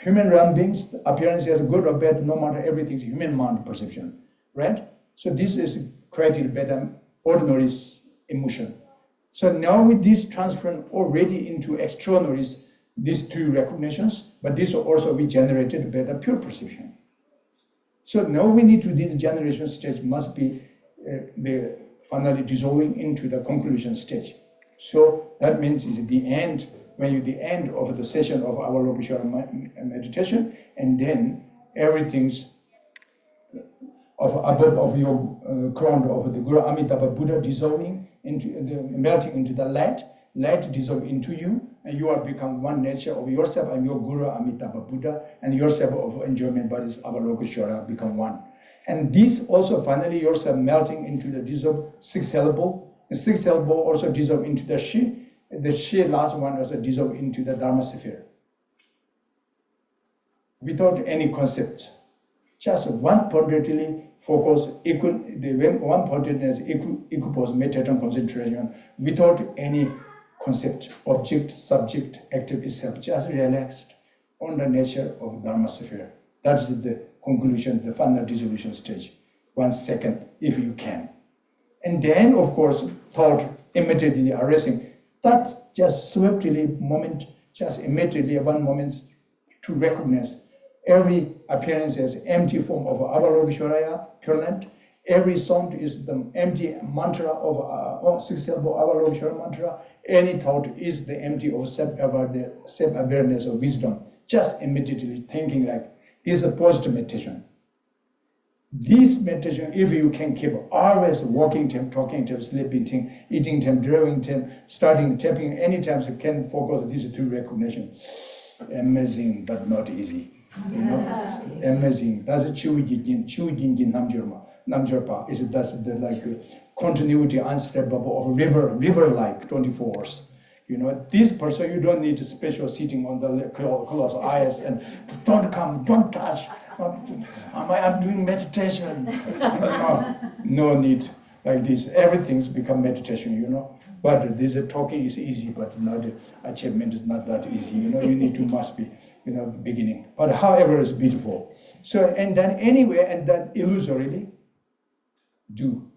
Human realm beings, appearance is good or bad, no matter everything is human mind perception. Right? So this is created by the ordinary emotion. So now with this transfer already into extraordinaries, these three recognitions, but this also we generated by the pure perception. So now we need to, this generation stage must be finally dissolving into the conclusion stage. So that means it's the end, when you the end of the session of Avalokitesvara meditation, and then everything's above of your crown of the Guru Amitabha Buddha dissolving into melting into the light dissolve into you, and you are become one nature of yourself and your Guru Amitabha Buddha, and yourself of enjoyment bodies Avalokitesvara become one. And this also finally yourself melting into the dissolve six syllable, and six syllable also dissolve into the Shi last one also dissolve into the Dharma sphere. Without any concept, just one-pointedly focus, one-pointedness, equipose meditation concentration, without any concept, object, subject, active itself, just relaxed on the nature of Dharma sphere. That's the conclusion, the final dissolution stage. 1 second, if you can. And then, of course, thought immediately arising. That just swiftly moment, just immediately one moment to recognize every appearance as empty form of Avalokitesvara, pure. Every sound is the empty mantra of six-syllable Avalokitesvara mantra. Any thought is the empty of self-awareness of wisdom. Just immediately thinking like, this is a positive meditation. This meditation, if you can keep always walking time, talking time, sleeping time, eating time, driving time, starting, tapping, any time you can focus these two recognition. Amazing, but not easy. Amazing. That's a Chuijin Namjorpa. That's the like continuity, unstoppable of river like 24 hours. This person, you don't need special sitting on the close eyes and don't come, don't touch. I'm doing meditation. No need like this. Everything's become meditation, But this talking is easy, but not achievement is not that easy. You need to must be, beginning. But however, it's beautiful. So and then anyway, and then illusorily do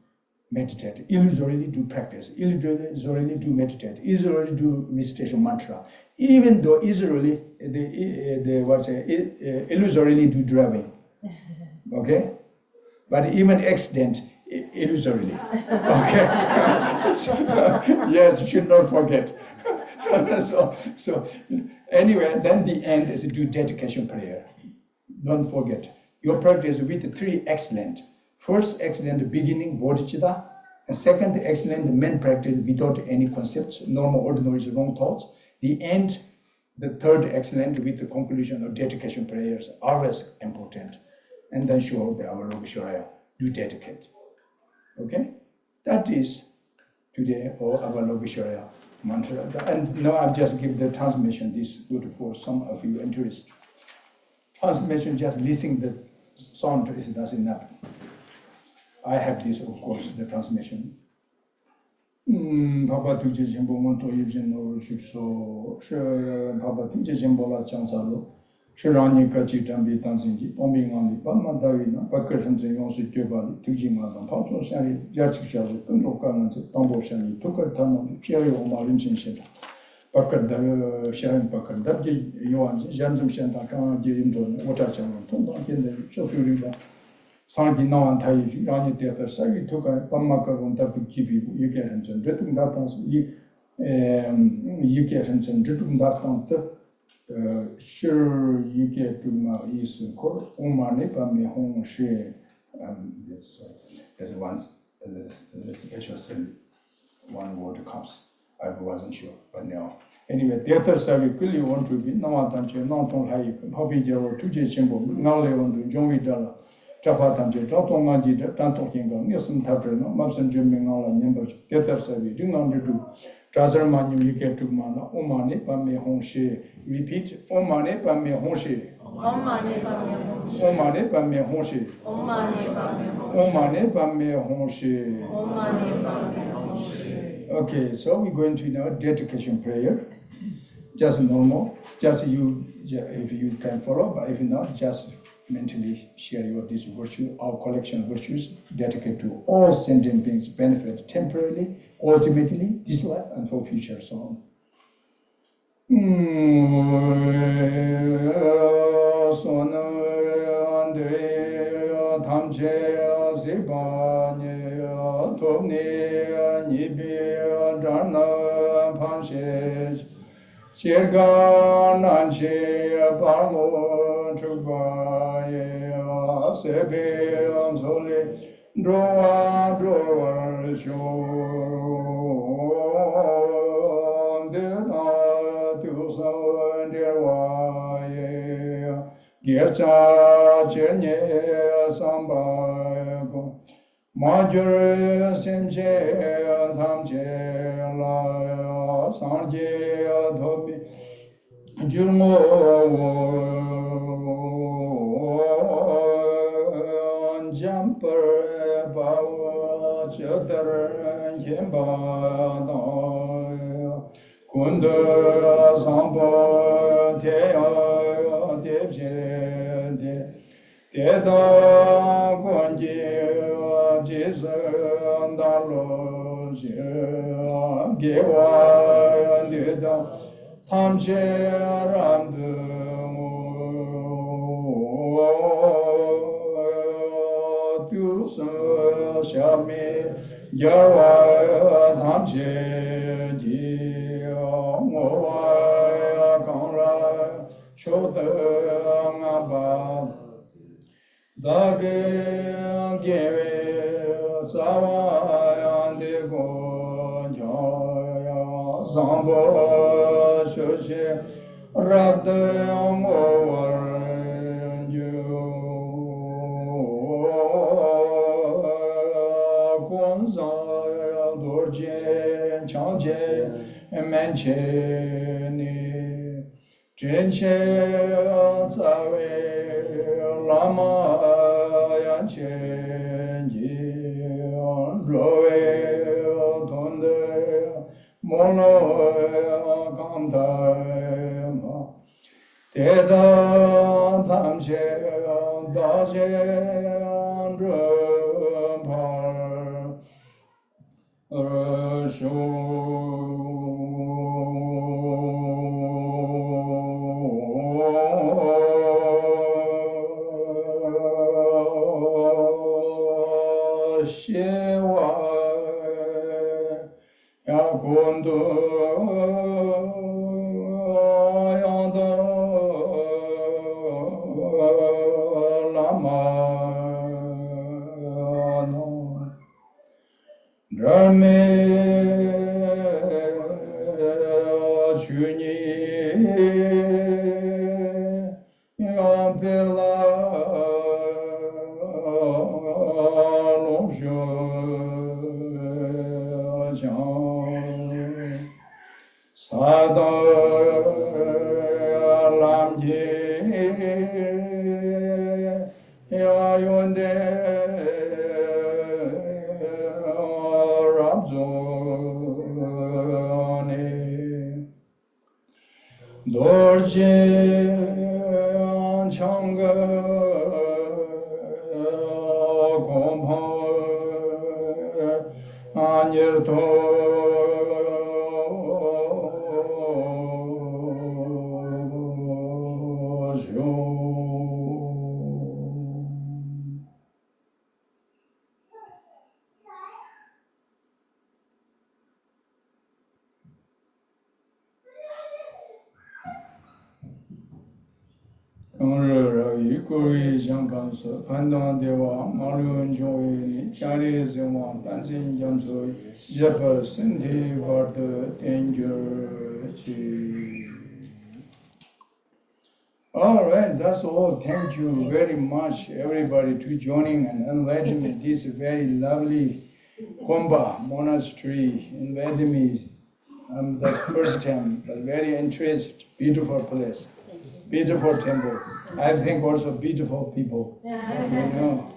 meditate, illusorily do practice, illusorily do meditate, illusorily do recitation mantra. Even though illusorily, illusorily do driving, okay? But even accident, illusorily, okay? Yes, you should not forget. so anyway, then the end is do dedication prayer. Don't forget. Your practice with three excellent. First excellent beginning, bodhicitta, and second excellent main practice without any concepts, normal, ordinary, wrong thoughts. The end, the third excellent with the conclusion of dedication prayers, always important. And then show the Avalokitesvara, do dedicate. Okay? That is today or Avalokitesvara mantra. And now I'll just give the transmission, this good for some of you interested. Transmission, just listening the sound is not enough. I have this, of course, the transmission. Papa Tuji Jimbo Monto Yvino Jupso, Papa Tuji Jimbola Chansalo, Shirani Kachi Tambi Tanzingi, bombing on the Pama Davina, Pakatan Zingosi Jubali, Tujima, Pacho Shani, Jachisha, Kundokan, Tombo Shani, Tukatam, Cherio Marinchen Sheta, Pakat Sharon Pakat, Dabji, Yuan, Janzum Shantaka, Jimdo, Watachan, Tonda, Shofuriba. Sangi Nawan Tai, Rani Theatre, Sagi took a Pamaka on Tapu Kipi, you get and Dritum Datans, you get and Dritum Datant, sure you get to my East Court, OM MANI PADME HUNG She, there's once a special sin, one word comes. I wasn't sure, but now. Anyway, theatre Sagi Kili want to be Nawan Tanche, Nanton Hai, Hobby Jero, Tuji Simbo, now they want to Jomi Dalla. Japatanji, Jotongaji, Tantokinga, Nielsen Tatrino, Mabsen Jimingala, Nimber, Getter Savi, Jingandu, Jazerman, you get to Mana, OM MANI PADME HUNG She. Repeat, OM MANI PADME HUNG She. OM MANI PADME HUNG She. OM MANI PADME HUNG She. Okay, so we're going to now dedication prayer. Just normal, just you, if you can follow, but if not, just mentally share this virtue, our collection of virtues, dedicated to all sentient beings, benefit temporarily, ultimately, this life, and for future, so Sebe Sole Droa Droa Shon Dena Tusa Dewa Gercha Chenye Samba Major Semche Tamche La Sanje Thobi Jurmo Jumper Power Chatter Kimba Kunda Samba Tea Debje Teda Gonji Jason Dalo Gewa Lida Tamche Ramdu Shami Yawa Tamche Ji Moa Kanra Chodangaba Dage Gere Sawa Yandego Jaya Zambo Shoshe Rabde Moa Dorje, Changje, Menche, Jenche, Zawe, Lama, Yanche, Roe, Tonde, Mono, Kanta, Teda, Tamche, Daje, All right, that's all. Thank you very much, everybody, to joining and inviting me. This very lovely Komba monastery invited me. The first time, but very interested, beautiful place, beautiful temple. I think also beautiful people. You know.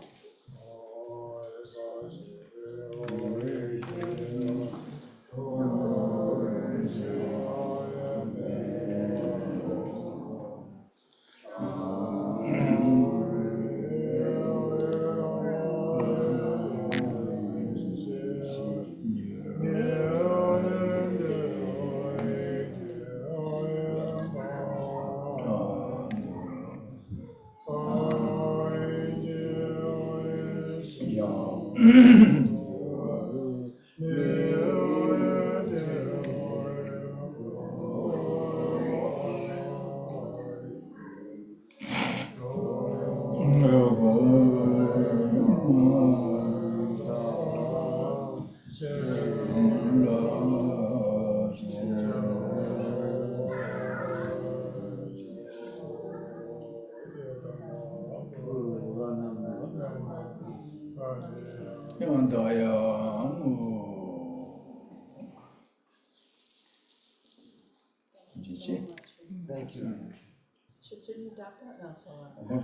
Thank you.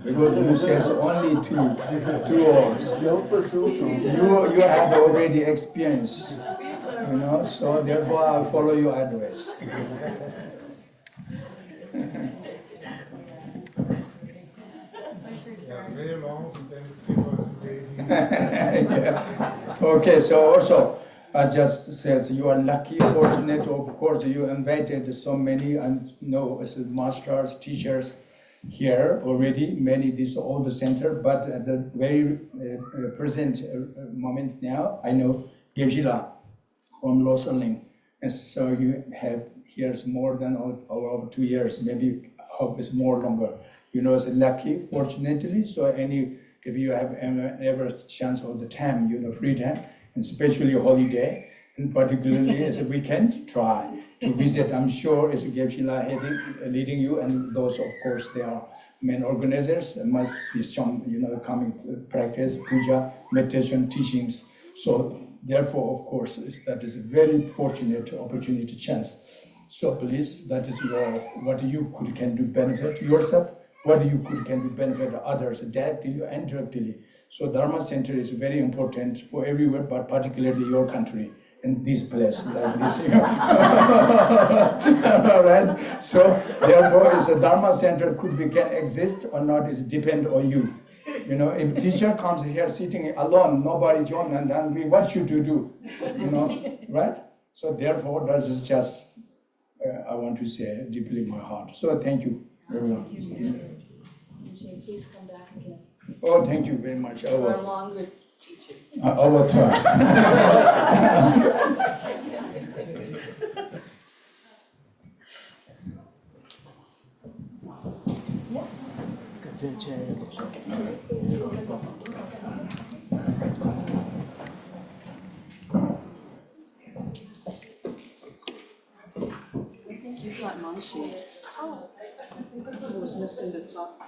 Because you says only two words. You have already experienced, you know. So therefore, I'll follow your advice. Very long, then people Yeah. Okay, so also I just said you are lucky, fortunate. Of course, you invited so many and as masters, teachers here already. Many this all the center, but at the very present moment now, I know Gebjila from Losang, and so you have here more than over 2 years, maybe hope it's more longer. You know, it's lucky, fortunately. So if you have ever chance of the time, free time, and especially a holiday, and particularly as a weekend, try to visit. I'm sure it's Gebjila leading you, and those, of course, they are main organizers. There must be some, coming to practice puja, meditation, teachings. So therefore, of course, that is a very fortunate opportunity, chance. So please, that is what you can do benefit yourself, what you can do benefit others directly and indirectly. So Dharma Center is very important for everywhere, but particularly your country and this place like this. All right. So therefore, is a Dharma Center can exist or not is depend on you. If teacher comes here sitting alone, nobody join, and then what should you do? Right? So therefore, that is just I want to say deeply in my heart. So thank you, everyone. Please come back again. Oh, thank you very much. For a longer teaching. I will try. I think you got my sheet. Oh. It was missing the top.